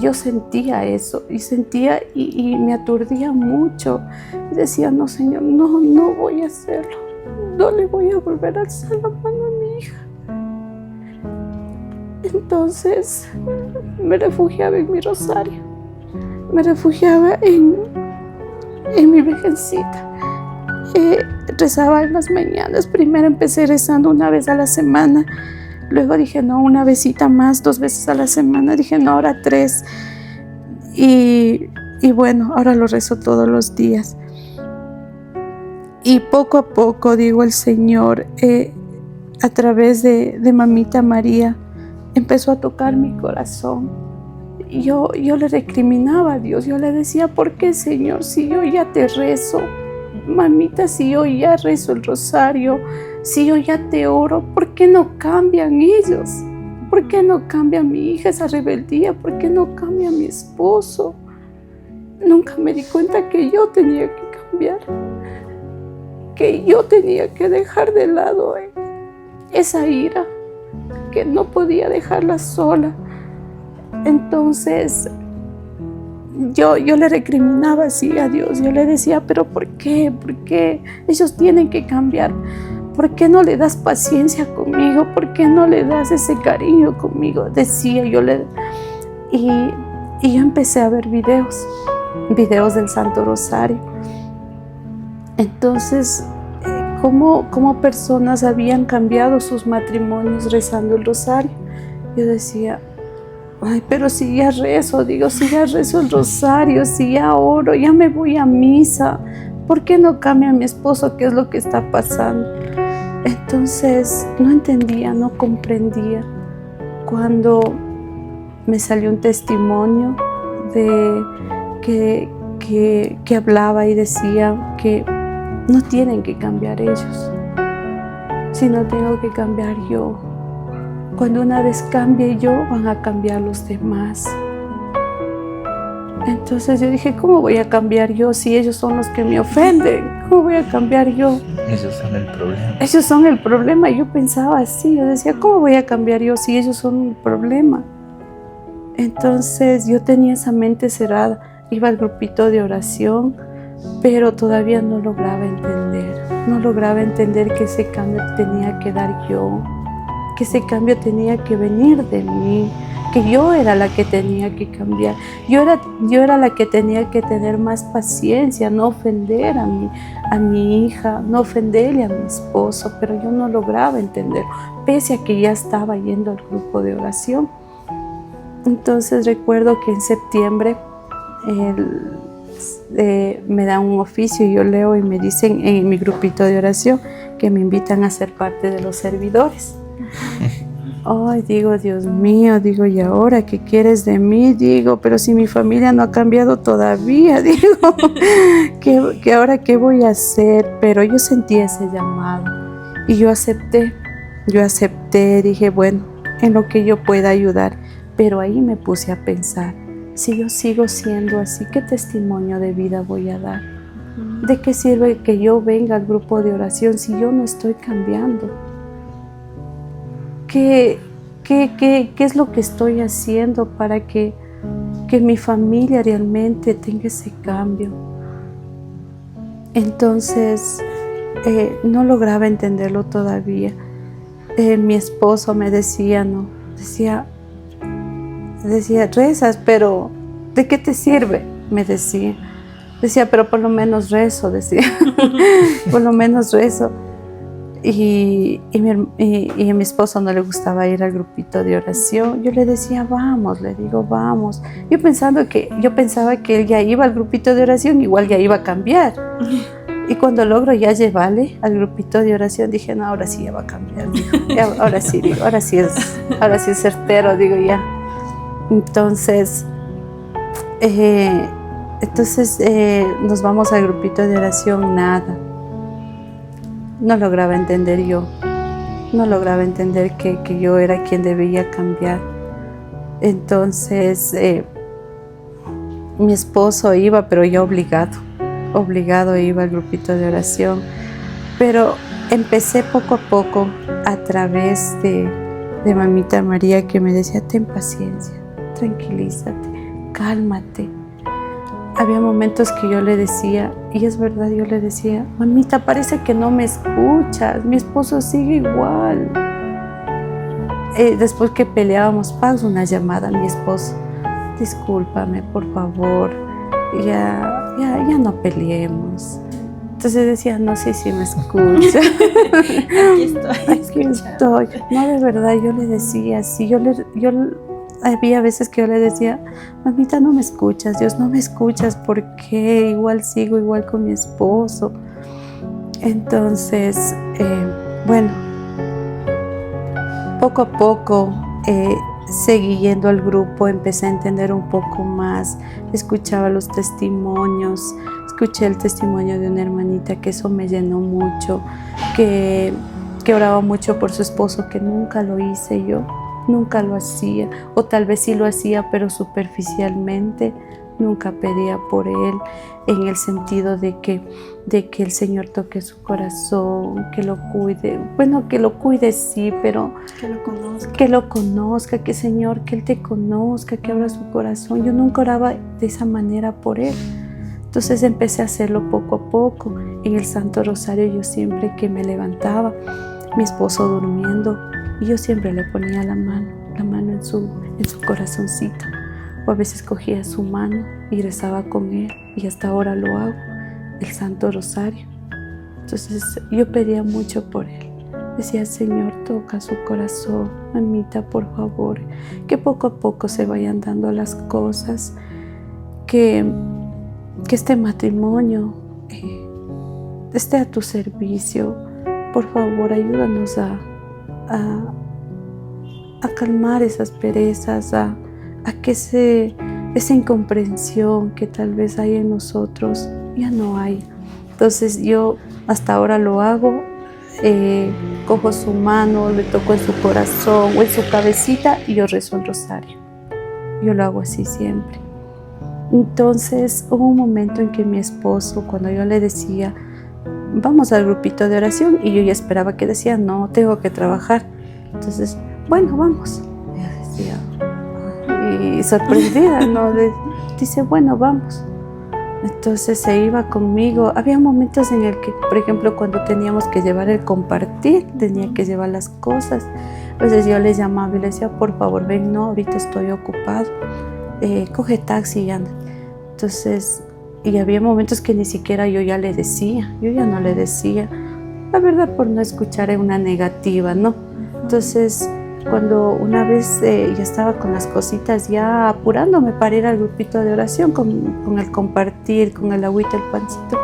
Yo sentía eso y me aturdía mucho. Y decía, no, Señor, no voy a hacerlo. No le voy a volver a alzar la mano a mi hija. Entonces me refugiaba en mi rosario, me refugiaba en mi virgencita. Rezaba en las mañanas. Primero empecé rezando una vez a la semana Luego dije, no, una besita más, 2 veces a la semana. Dije, no, ahora 3. Y bueno, ahora lo rezo todos los días. Y poco a poco, digo, el Señor, a través de Mamita María, empezó a tocar mi corazón. Yo le recriminaba a Dios, yo le decía, ¿por qué, Señor, si yo ya te rezo? Mamita, si yo ya rezo el rosario, si yo ya te oro, ¿por qué no cambian ellos? ¿Por qué no cambia mi hija esa rebeldía? ¿Por qué no cambia mi esposo? Nunca me di cuenta que yo tenía que cambiar, que yo tenía que dejar de lado esa ira, que no podía dejarla sola. Entonces yo le recriminaba así a Dios. Yo le decía, pero ¿por qué? ¿Por qué? Ellos tienen que cambiar. ¿Por qué no le das paciencia conmigo? ¿Por qué no le das ese cariño conmigo? Decía yo. Y yo empecé a ver videos del Santo Rosario. Entonces, cómo personas habían cambiado sus matrimonios rezando el rosario. Yo decía, ay, pero si ya rezo, digo, si ya rezo el rosario, si ya oro, ya me voy a misa, ¿por qué no cambia mi esposo? ¿Qué es lo que está pasando? Entonces no entendía, no comprendía. Cuando me salió un testimonio de que hablaba y decía que no tienen que cambiar ellos, sino tengo que cambiar yo. Cuando una vez cambie yo, van a cambiar los demás. Entonces yo dije, ¿cómo voy a cambiar yo si ellos son los que me ofenden? ¿Cómo voy a cambiar yo? Ellos son el problema. Ellos son el problema. Yo pensaba así, yo decía, ¿cómo voy a cambiar yo si ellos son el problema? Entonces yo tenía esa mente cerrada. Iba al grupito de oración, pero todavía no lograba entender. No lograba entender que ese cambio tenía que dar yo, que ese cambio tenía que venir de mí, que yo era la que tenía que cambiar. Yo era la que tenía que tener más paciencia, no ofender a mi hija, no ofenderle a mi esposo, pero yo no lograba entender, pese a que ya estaba yendo al grupo de oración. Entonces recuerdo que en septiembre me dan un oficio y yo leo y me dicen en mi grupito de oración que me invitan a ser parte de los servidores. Ay, digo, Dios mío, digo, ¿y ahora qué quieres de mí? Digo, pero si mi familia no ha cambiado todavía, digo, ¿que ahora qué voy a hacer? Pero yo sentí ese llamado y yo acepté, dije, bueno, en lo que yo pueda ayudar, pero ahí me puse a pensar, si yo sigo siendo así, ¿qué testimonio de vida voy a dar? ¿De qué sirve que yo venga al grupo de oración si yo no estoy cambiando? ¿Qué es lo que estoy haciendo para que mi familia realmente tenga ese cambio? Entonces, no lograba entenderlo todavía. Mi esposo me decía, rezas, pero ¿de qué te sirve? Me decía, pero por lo menos rezo, decía, por lo menos rezo. Y a mi esposo no le gustaba ir al grupito de oración. Yo le decía, vamos, le digo, vamos. Yo pensaba que él ya iba al grupito de oración, igual ya iba a cambiar. Y cuando logro ya llevarle al grupito de oración, dije, no, ahora sí ya va a cambiar. Digo, ahora sí es certero, digo, ya. Entonces nos vamos al grupito de oración, nada. No lograba entender que yo era quien debía cambiar. Entonces mi esposo iba, pero yo obligado iba al grupito de oración. Pero empecé poco a poco a través de Mamita María, que me decía, ten paciencia, tranquilízate, cálmate. Había momentos que yo le decía, y es verdad, yo le decía, mamita, parece que no me escuchas, mi esposo sigue igual. Después que peleábamos, paso una llamada a mi esposo, discúlpame, por favor, ya no peleemos. Entonces decía, no sé si me escucha. Aquí estoy. No, de verdad, yo le decía así, había veces que yo le decía, mamita, no me escuchas, Dios, no me escuchas, ¿por qué? Igual sigo igual con mi esposo. Entonces, bueno, poco a poco seguí yendo al grupo, empecé a entender un poco más, escuchaba los testimonios, escuché el testimonio de una hermanita que eso me llenó mucho, que oraba mucho por su esposo, que nunca lo hice yo, nunca lo hacía, o tal vez sí lo hacía, pero superficialmente, nunca pedía por él, en el sentido de que el Señor toque su corazón, que lo cuide, bueno, que lo cuide sí, pero que lo conozca, que Señor, que Él te conozca, que abra su corazón. Yo nunca oraba de esa manera por Él. Entonces empecé a hacerlo poco a poco. En el Santo Rosario yo siempre que me levantaba, mi esposo durmiendo, y yo siempre le ponía la mano en su corazoncito. O a veces cogía su mano y rezaba con él, y hasta ahora lo hago, el Santo Rosario. Entonces yo pedía mucho por él. Decía, Señor, toca su corazón, mamita, por favor, que poco a poco se vayan dando las cosas, que este matrimonio esté a tu servicio. Por favor, ayúdanos a calmar esas perezas, a que esa incomprensión que tal vez hay en nosotros ya no hay. Entonces yo hasta ahora lo hago, cojo su mano, le toco en su corazón o en su cabecita y yo rezo el rosario. Yo lo hago así siempre. Entonces hubo un momento en que mi esposo, cuando yo le decía, vamos al grupito de oración, y yo ya esperaba que decía, no, tengo que trabajar. Entonces, bueno, vamos. Yo decía, y sorprendida, ¿no? Dice, bueno, vamos. Entonces se iba conmigo. Había momentos en el que, por ejemplo, cuando teníamos que llevar el compartir, tenía que llevar las cosas. A veces yo le llamaba y le decía, por favor, ven, no, ahorita estoy ocupado. Coge taxi y anda. Entonces, y había momentos que ni siquiera yo ya le decía, yo ya no le decía, la verdad, por no escuchar una negativa, ¿no? Entonces, cuando una vez ya estaba con las cositas ya apurándome para ir al grupito de oración con el compartir, con el agüita, el pancito,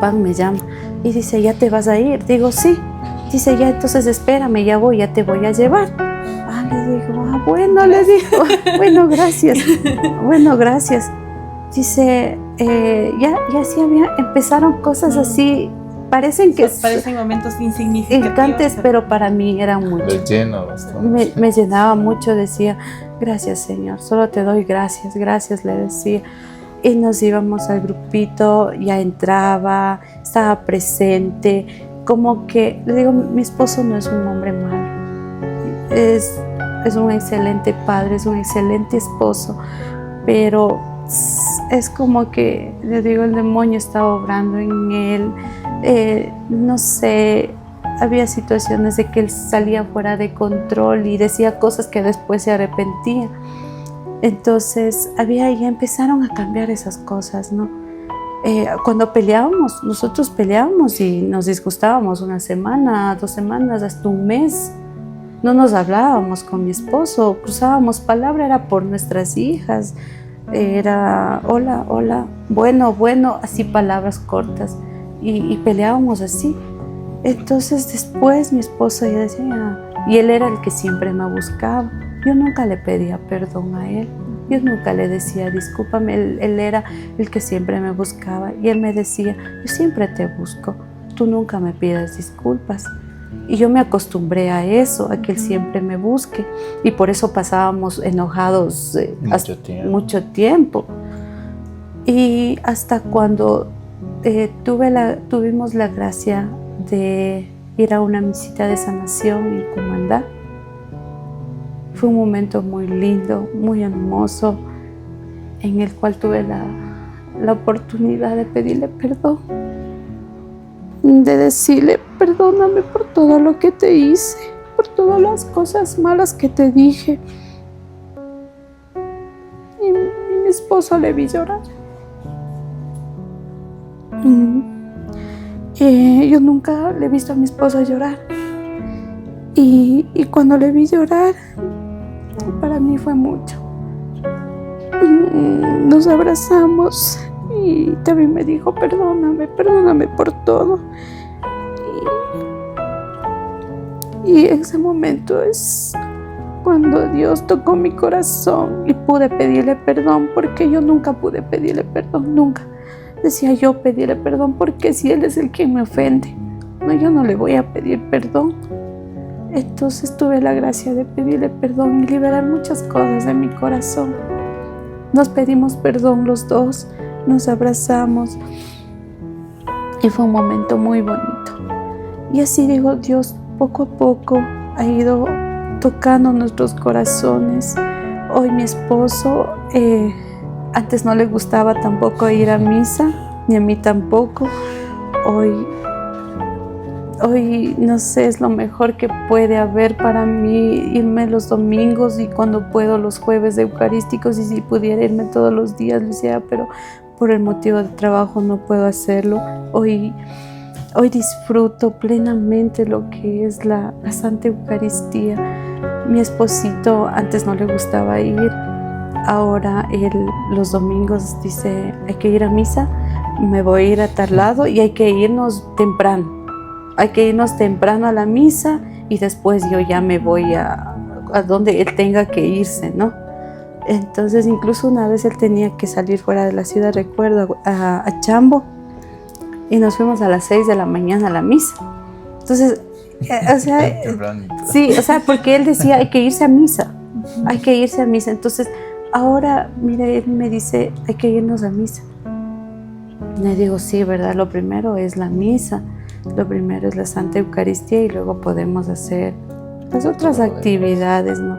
Pan me llama y dice, ¿ya te vas a ir? Digo, sí. Dice, ya, entonces espérame, ya voy, ya te voy a llevar. Le digo, bueno, le digo, bueno, gracias. Bueno, gracias. Dice, ya sí empezaron cosas así, parecen momentos insignificantes, pero para mí eran mucho. Me llenaba mucho, decía, gracias Señor, solo te doy gracias, le decía. Y nos íbamos al grupito, ya entraba, estaba presente, como que, le digo, mi esposo no es un hombre malo, es un excelente padre, es un excelente esposo, pero es como que, le digo, el demonio estaba obrando en él. No sé, había situaciones de que él salía fuera de control y decía cosas que después se arrepentía. Entonces ya empezaron a cambiar esas cosas, ¿no? Cuando peleábamos, nosotros peleábamos y nos disgustábamos una semana, 2 semanas, hasta un mes. No nos hablábamos con mi esposo, cruzábamos palabra, era por nuestras hijas, era hola, hola, bueno, así palabras cortas, y peleábamos así. Entonces después mi esposo ya decía, y él era el que siempre me buscaba. Yo nunca le pedía perdón a él, yo nunca le decía discúlpame, él era el que siempre me buscaba, y él me decía, yo siempre te busco, tú nunca me pidas disculpas. Y yo me acostumbré a eso, a que él siempre me busque, y por eso pasábamos enojados mucho tiempo. Y hasta cuando tuvimos la gracia de ir a una visita de sanación en Cumandá. Fue un momento muy lindo, muy hermoso, en el cual tuve la oportunidad de pedirle perdón, de decirle, perdóname por todo lo que te hice, por todas las cosas malas que te dije. Y mi esposo le vi llorar. Yo nunca le he visto a mi esposo llorar. Y cuando le vi llorar, para mí fue mucho. Nos abrazamos y también me dijo, perdóname por todo. Y ese momento es cuando Dios tocó mi corazón y pude pedirle perdón, porque yo nunca pude pedirle perdón, nunca. Decía yo pedirle perdón, porque si Él es el que me ofende, no, yo no le voy a pedir perdón. Entonces tuve la gracia de pedirle perdón y liberar muchas cosas de mi corazón. Nos pedimos perdón los dos, nos abrazamos y fue un momento muy bonito. Y así digo, Dios poco a poco ha ido tocando nuestros corazones. Hoy mi esposo, antes no le gustaba tampoco ir a misa, ni a mí tampoco. Hoy no sé, es lo mejor que puede haber para mí, irme los domingos y cuando puedo los jueves eucarísticos, y si pudiera irme todos los días lo hiciera, pero por el motivo de trabajo no puedo hacerlo. Hoy disfruto plenamente lo que es la Santa Eucaristía. Mi esposito antes no le gustaba ir, ahora él los domingos dice, hay que ir a misa, me voy a ir a tal lado y hay que irnos temprano. Hay que irnos temprano a la misa y después yo ya me voy a donde él tenga que irse, ¿no? Entonces incluso una vez él tenía que salir fuera de la ciudad, recuerdo, a Chambo, y nos fuimos a las 6 de la mañana a la misa. Entonces, o sea, sí, o sea, porque él decía hay que irse a misa, hay que irse a misa. Entonces ahora, mire, él me dice hay que irnos a misa. Le digo, sí, ¿verdad? Lo primero es la misa. Lo primero es la Santa Eucaristía y luego podemos hacer las otras actividades, ¿no?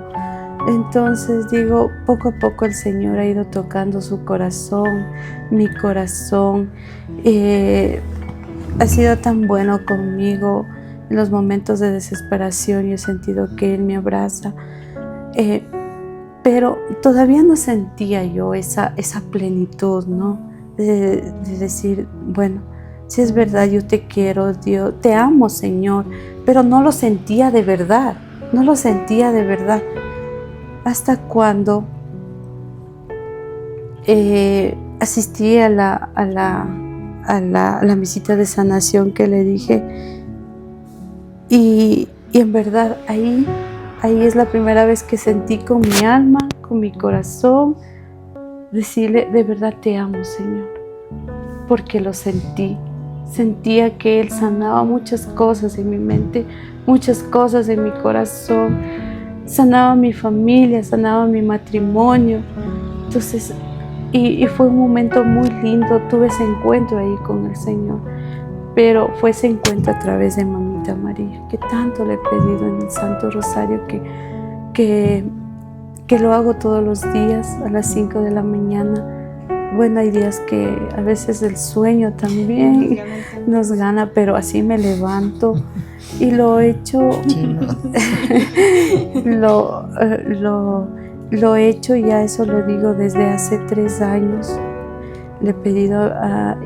Entonces digo, poco a poco el Señor ha ido tocando su corazón, mi corazón. Ha sido tan bueno conmigo en los momentos de desesperación. Yo he sentido que Él me abraza, pero todavía no sentía yo esa plenitud, ¿no? De decir, bueno, si es verdad, yo te quiero, Dios, te amo, Señor, pero no lo sentía de verdad, no lo sentía de verdad. Hasta cuando asistí a la visita de sanación que le dije, y en verdad ahí es la primera vez que sentí con mi alma, con mi corazón, decirle, de verdad te amo, Señor, porque lo sentí. Sentía que Él sanaba muchas cosas en mi mente, muchas cosas en mi corazón, sanaba mi familia, sanaba mi matrimonio. Entonces, y fue un momento muy lindo, tuve ese encuentro ahí con el Señor, pero fue ese encuentro a través de Mamita María, que tanto le he pedido en el Santo Rosario, que lo hago todos los días a las 5 de la mañana. Bueno, hay días que a veces el sueño también nos gana, pero así me levanto y lo he hecho, lo he hecho, ya eso lo digo desde hace 3 años. Le he pedido,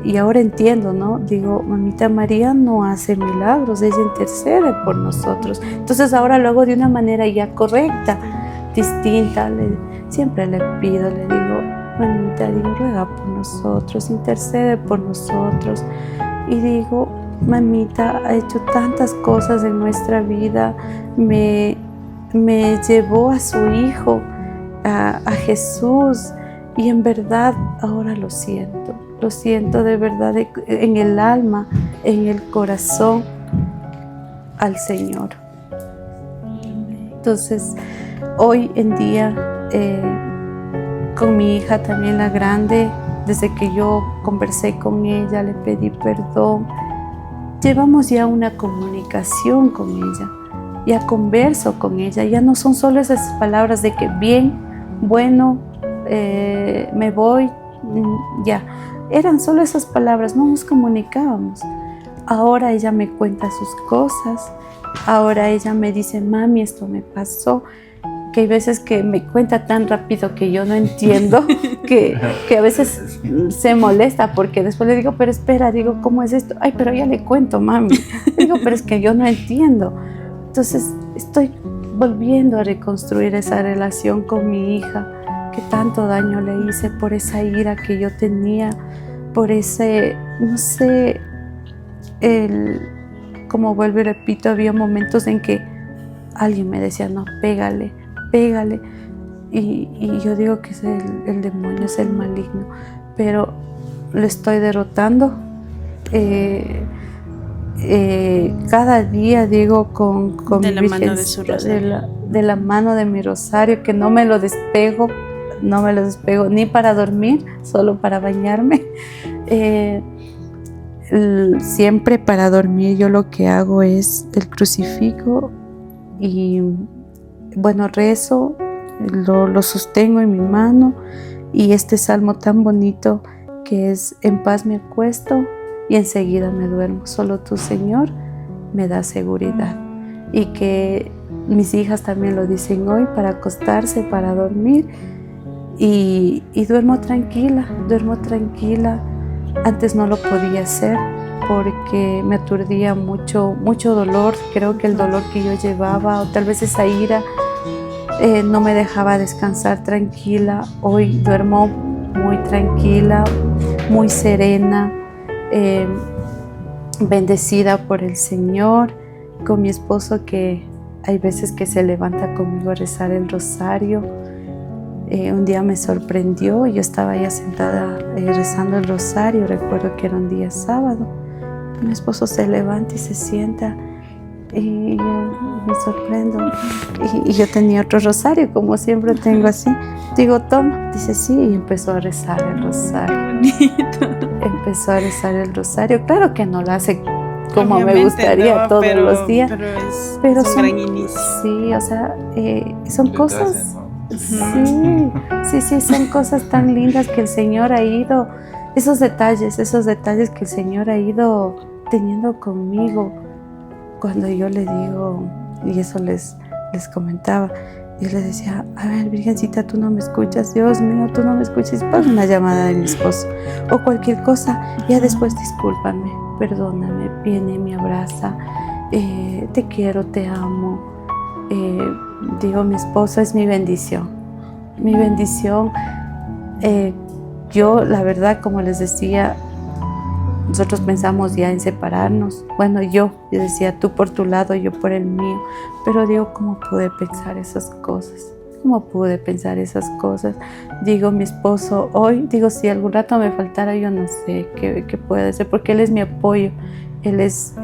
y ahora entiendo, ¿no? Digo, Mamita María no hace milagros, ella intercede por nosotros. Entonces ahora lo hago de una manera ya correcta, distinta. Siempre le pido, le digo, Mamita, digo, ruega por nosotros, intercede por nosotros. Y digo, Mamita ha hecho tantas cosas en nuestra vida, me llevó a su Hijo, a Jesús, y en verdad ahora lo siento de verdad en el alma, en el corazón al Señor. Entonces, hoy en día, con mi hija también la grande, desde que yo conversé con ella, le pedí perdón, llevamos ya una comunicación con ella, ya converso con ella, ya no son solo esas palabras de que bien, bueno, me voy, ya, eran solo esas palabras, no nos comunicábamos. Ahora ella me cuenta sus cosas, ahora ella me dice, mami, esto me pasó, que hay veces que me cuenta tan rápido que yo no entiendo, que a veces se molesta porque después le digo, pero espera, digo, ¿cómo es esto? Ay, pero ya le cuento, mami. Digo, pero es que yo no entiendo. Entonces estoy volviendo a reconstruir esa relación con mi hija, que tanto daño le hice por esa ira que yo tenía, por ese, no sé, como vuelvo y repito, había momentos en que alguien me decía, no, pégale, pégale. Y yo digo que es el demonio, es el maligno, pero lo estoy derrotando. Cada día digo con de mi la mano de Virgen, su rosario. de la mano de mi rosario, que no me lo despego ni para dormir, solo para bañarme. Siempre para dormir yo lo que hago es el crucifijo y bueno, rezo, lo sostengo en mi mano, y este salmo tan bonito que es: en paz me acuesto y enseguida me duermo, solo tú, Señor, me da seguridad. Y que mis hijas también lo dicen hoy, para acostarse, para dormir, y duermo tranquila. Antes no lo podía hacer porque me aturdía mucho dolor. Creo que el dolor que yo llevaba, o tal vez esa ira, no me dejaba descansar tranquila. Hoy duermo muy tranquila, muy serena, bendecida por el Señor, con mi esposo, que hay veces que se levanta conmigo a rezar el rosario. Un día me sorprendió, yo estaba ya sentada rezando el rosario, recuerdo que era un día sábado. Mi esposo se levanta y se sienta, y yo me sorprendo, y yo tenía otro rosario, como siempre tengo así. Digo, toma, dice sí, y empezó a rezar el rosario. Empezó a rezar el rosario. Claro que no lo hace como Obviamente me gustaría, no, todos los días, pero es un gran inicio. sí, o sea, son cosas. Sí, son cosas tan lindas que el Señor ha ido, esos detalles que el Señor ha ido teniendo conmigo. Cuando yo le digo, y eso les comentaba, yo le decía, a ver, Virgencita, tú no me escuchas, Dios mío, tú no me escuchas, pon una llamada de mi esposo o cualquier cosa, ya después discúlpame, perdóname, viene y me abraza, te quiero, te amo. Digo, mi esposo es mi bendición. Yo, la verdad, como les decía, nosotros pensamos ya en separarnos. Bueno, yo decía, tú por tu lado, yo por el mío. Pero digo, ¿cómo pude pensar esas cosas? Digo, mi esposo hoy, digo, si algún rato me faltara, yo no sé qué puede ser, porque él es mi apoyo. Él es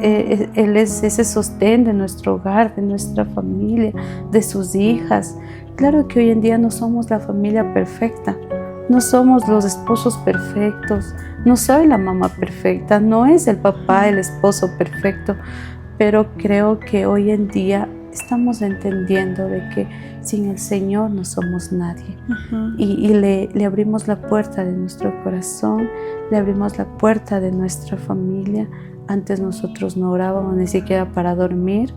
ese sostén de nuestro hogar, de nuestra familia, de sus hijas. Claro que hoy en día no somos la familia perfecta, no somos los esposos perfectos, no soy la mamá perfecta, no es el papá, el esposo perfecto, pero creo que hoy en día estamos entendiendo de que sin el Señor no somos nadie. Y le abrimos la puerta de nuestro corazón, le abrimos la puerta de nuestra familia. Antes nosotros no orábamos ni siquiera para dormir,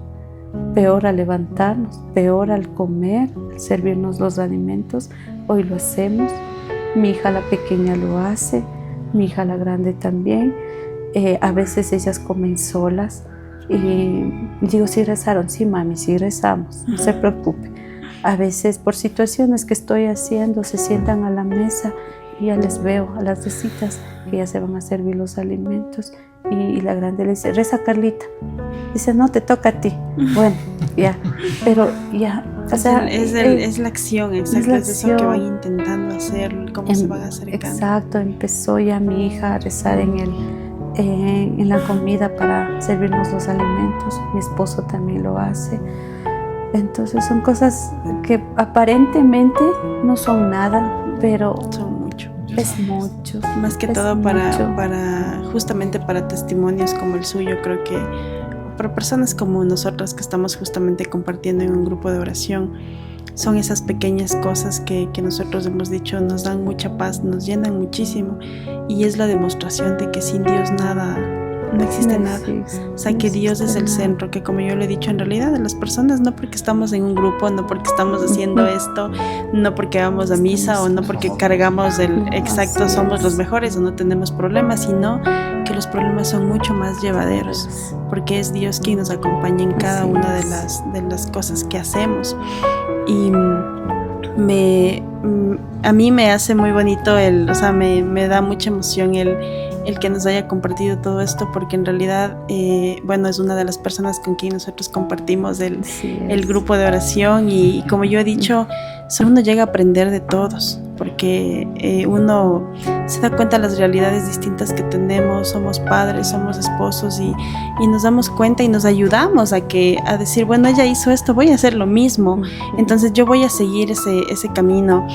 peor al levantarnos, peor al comer, al servirnos los alimentos. Hoy lo hacemos. Mi hija la pequeña lo hace, mi hija la grande también. A veces ellas comen solas y digo, ¿sí rezaron? Sí, mami, sí rezamos, no se preocupe. A veces por situaciones que estoy haciendo se sientan a la mesa y ya les veo a las besitas que ya se van a servir los alimentos. Y la grande le dice, reza, Carlita. Dice, no, te toca a ti. Bueno, ya, pero ya, o sea, es la acción, exacto, es eso que van intentando hacer, cómo se van acercando. Exacto, empezó ya mi hija a rezar en la comida para servirnos los alimentos. Mi esposo también lo hace. Entonces son cosas que aparentemente no son nada, pero Son mucho. Es mucho. Más que es todo mucho. justamente para testimonios como el suyo, creo que para personas como nosotras que estamos justamente compartiendo en un grupo de oración, son esas pequeñas cosas que nosotros hemos dicho nos dan mucha paz, nos llenan muchísimo, y es la demostración de que sin Dios nada no existe No nada. existe, O sea, no que Dios es existe el nada. centro, que como yo lo he dicho, en realidad de las personas, no porque estamos en un grupo, no porque estamos haciendo esto, no porque vamos a misa o no porque cargamos el exacto, Así somos es. los mejores o no tenemos problemas, sino que los problemas son mucho más llevaderos, porque es Dios quien nos acompaña en cada Así una es. de las cosas que hacemos. Y me, a mí me hace muy bonito o sea, me da mucha emoción el que nos haya compartido todo esto, porque en realidad, bueno, es una de las personas con quien nosotros compartimos Así el es. grupo de oración y como yo he dicho, solo uno llega a aprender de todos, porque uno se da cuenta de las realidades distintas que tenemos, somos padres, somos esposos y nos damos cuenta y nos ayudamos a decir, bueno, ella hizo esto, voy a hacer lo mismo, entonces yo voy a seguir ese camino.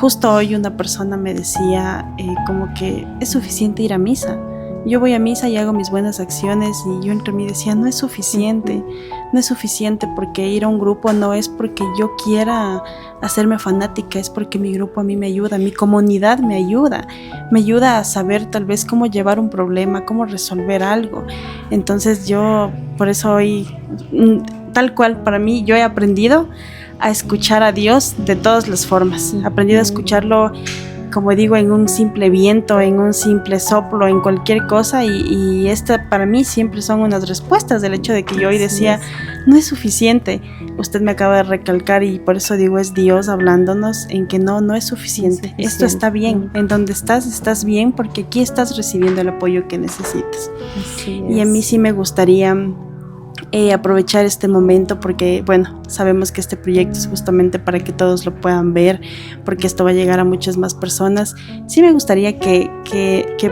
Justo hoy una persona me decía como que es suficiente ir a misa. Yo voy a misa y hago mis buenas acciones y yo entre mí decía, no es suficiente porque ir a un grupo no es porque yo quiera hacerme fanática, es porque mi grupo a mí me ayuda, mi comunidad me ayuda a saber tal vez cómo llevar un problema, cómo resolver algo. Entonces yo, por eso hoy, tal cual, para mí, yo he aprendido a escuchar a Dios de todas las formas, he aprendido a escucharlo, como digo, en un simple viento, en un simple soplo, en cualquier cosa y esta para mí siempre son unas respuestas del hecho de que yo hoy decía, no es suficiente. Usted me acaba de recalcar y por eso digo, es Dios hablándonos en que no es suficiente. Esto está bien, en donde estás bien porque aquí estás recibiendo el apoyo que necesitas. Así Y a mí es. sí me gustaría aprovechar este momento porque, bueno, sabemos que este proyecto es justamente para que todos lo puedan ver, porque esto va a llegar a muchas más personas. Sí me gustaría que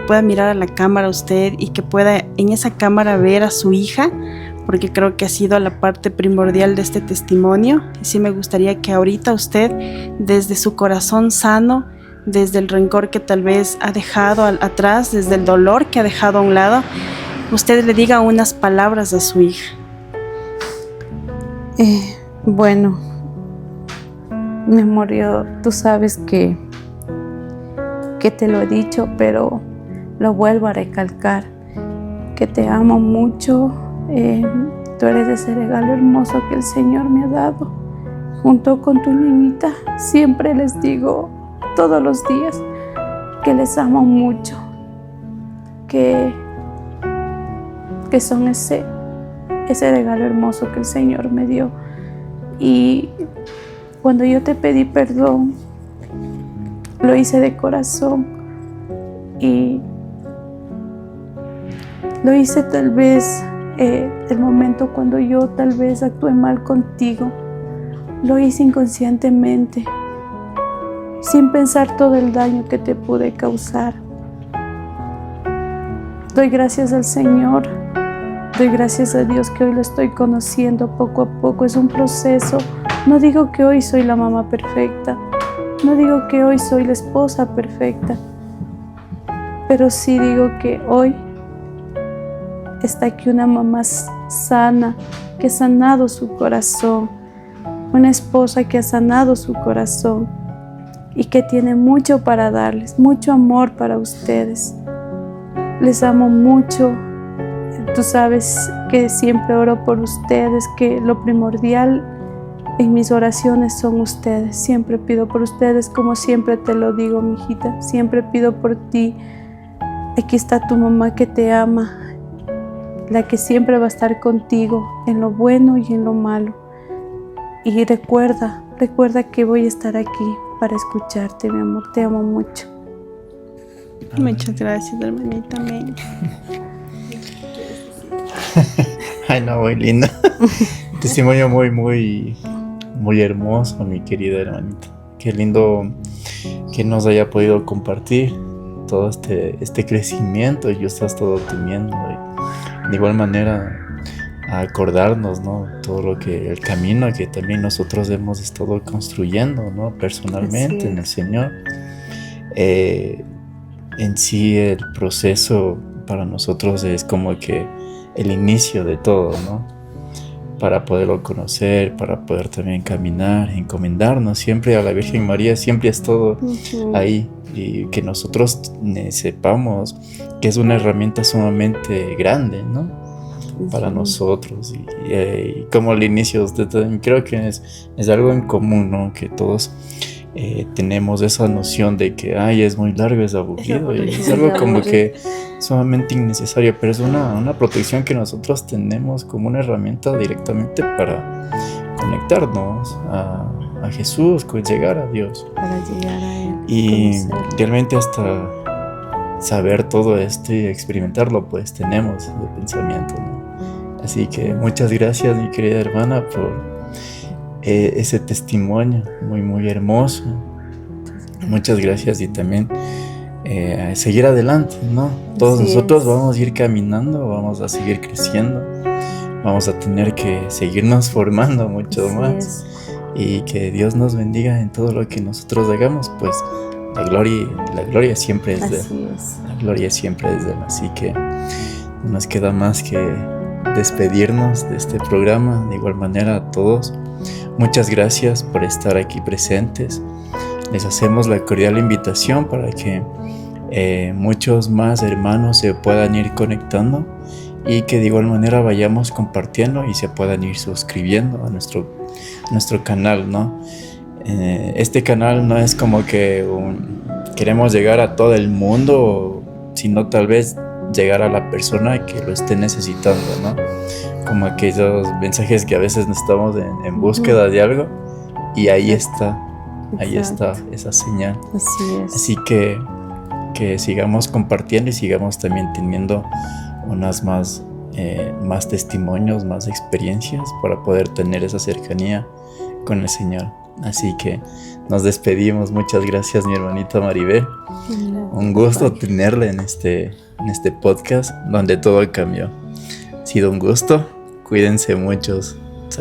pueda mirar a la cámara usted y que pueda en esa cámara ver a su hija, porque creo que ha sido la parte primordial de este testimonio. Y sí me gustaría que ahorita usted, desde su corazón sano, desde el rencor que tal vez ha dejado atrás, desde el dolor que ha dejado a un lado, usted le diga unas palabras a su hija. Bueno, mi amor, tú sabes que te lo he dicho, pero lo vuelvo a recalcar, que te amo mucho. Tú eres ese regalo hermoso que el Señor me ha dado, junto con tu niñita. Siempre les digo, todos los días, que les amo mucho, que son ese regalo hermoso que el Señor me dio. Y cuando yo te pedí perdón, lo hice de corazón y lo hice tal vez el momento cuando yo tal vez actué mal contigo, lo hice inconscientemente, sin pensar todo el daño que te pude causar. Doy gracias al Señor. Doy gracias a Dios que hoy lo estoy conociendo poco a poco. Es un proceso. No digo que hoy soy la mamá perfecta. No digo que hoy soy la esposa perfecta. Pero sí digo que hoy está aquí una mamá sana, que ha sanado su corazón. Una esposa que ha sanado su corazón y que tiene mucho para darles, mucho amor para ustedes. Les amo mucho. Tú sabes que siempre oro por ustedes, que lo primordial en mis oraciones son ustedes. Siempre pido por ustedes, como siempre te lo digo, mi hijita. Siempre pido por ti. Aquí está tu mamá que te ama, la que siempre va a estar contigo en lo bueno y en lo malo. Y recuerda que voy a estar aquí para escucharte, mi amor. Te amo mucho. Muchas gracias, hermanita. Amén. Ay, no, muy lindo. Testimonio muy hermoso, mi querida hermanita. Qué lindo que nos haya podido compartir todo este crecimiento que estás todo teniendo. Y de igual manera, a acordarnos, ¿no? Todo el camino que también nosotros hemos estado construyendo, ¿no? Personalmente en el Señor. En sí, el proceso para nosotros es como que el inicio de todo, ¿no? para poderlo conocer, para poder también caminar, encomendarnos siempre a la Virgen María, siempre es todo ahí, y que nosotros sepamos que es una herramienta sumamente grande, ¿no? Para nosotros, y como al inicio usted también, creo que es algo en común, ¿no? Que todos tenemos esa noción de que es muy largo, es aburrido, y es algo como que sumamente innecesario, pero es una protección que nosotros tenemos como una herramienta directamente para conectarnos a Jesús, llegar a Dios, para llegar a Él y conocerlo. realmente hasta saber todo esto y experimentarlo, pues tenemos ese pensamiento, ¿no? Así que muchas gracias, mi querida hermana, por ese testimonio muy muy hermoso. Muchas gracias, y también seguir adelante, ¿no? Todos Así nosotros es. vamos a ir caminando, vamos a seguir creciendo, vamos a tener que seguirnos formando mucho Así más, es. y que Dios nos bendiga en todo lo que nosotros hagamos, pues la gloria siempre es de Él. Así es. La gloria siempre es de Él. Así que no nos queda más que despedirnos de este programa. De igual manera, a todos, muchas gracias por estar aquí presentes. Les hacemos la cordial invitación para que muchos más hermanos se puedan ir conectando, y que de igual manera vayamos compartiendo y se puedan ir suscribiendo a nuestro canal, ¿no? Este canal no es como que queremos llegar a todo el mundo, sino tal vez llegar a la persona que lo esté necesitando, ¿no? Como aquellos mensajes que a veces estamos en búsqueda de algo, y ahí está esa señal. Así es. Así que sigamos compartiendo y sigamos también teniendo unas más testimonios, más experiencias, para poder tener esa cercanía con el Señor. Así que nos despedimos. Muchas gracias, mi hermanita Maribel. Un gusto tenerla en este podcast donde todo cambió. Ha sido un gusto. Cuídense mucho.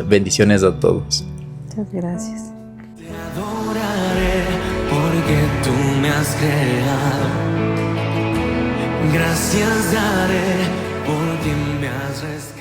Bendiciones a todos. Muchas gracias. Te adoraré porque tú me has creado. Gracias daré porque me has rescatado.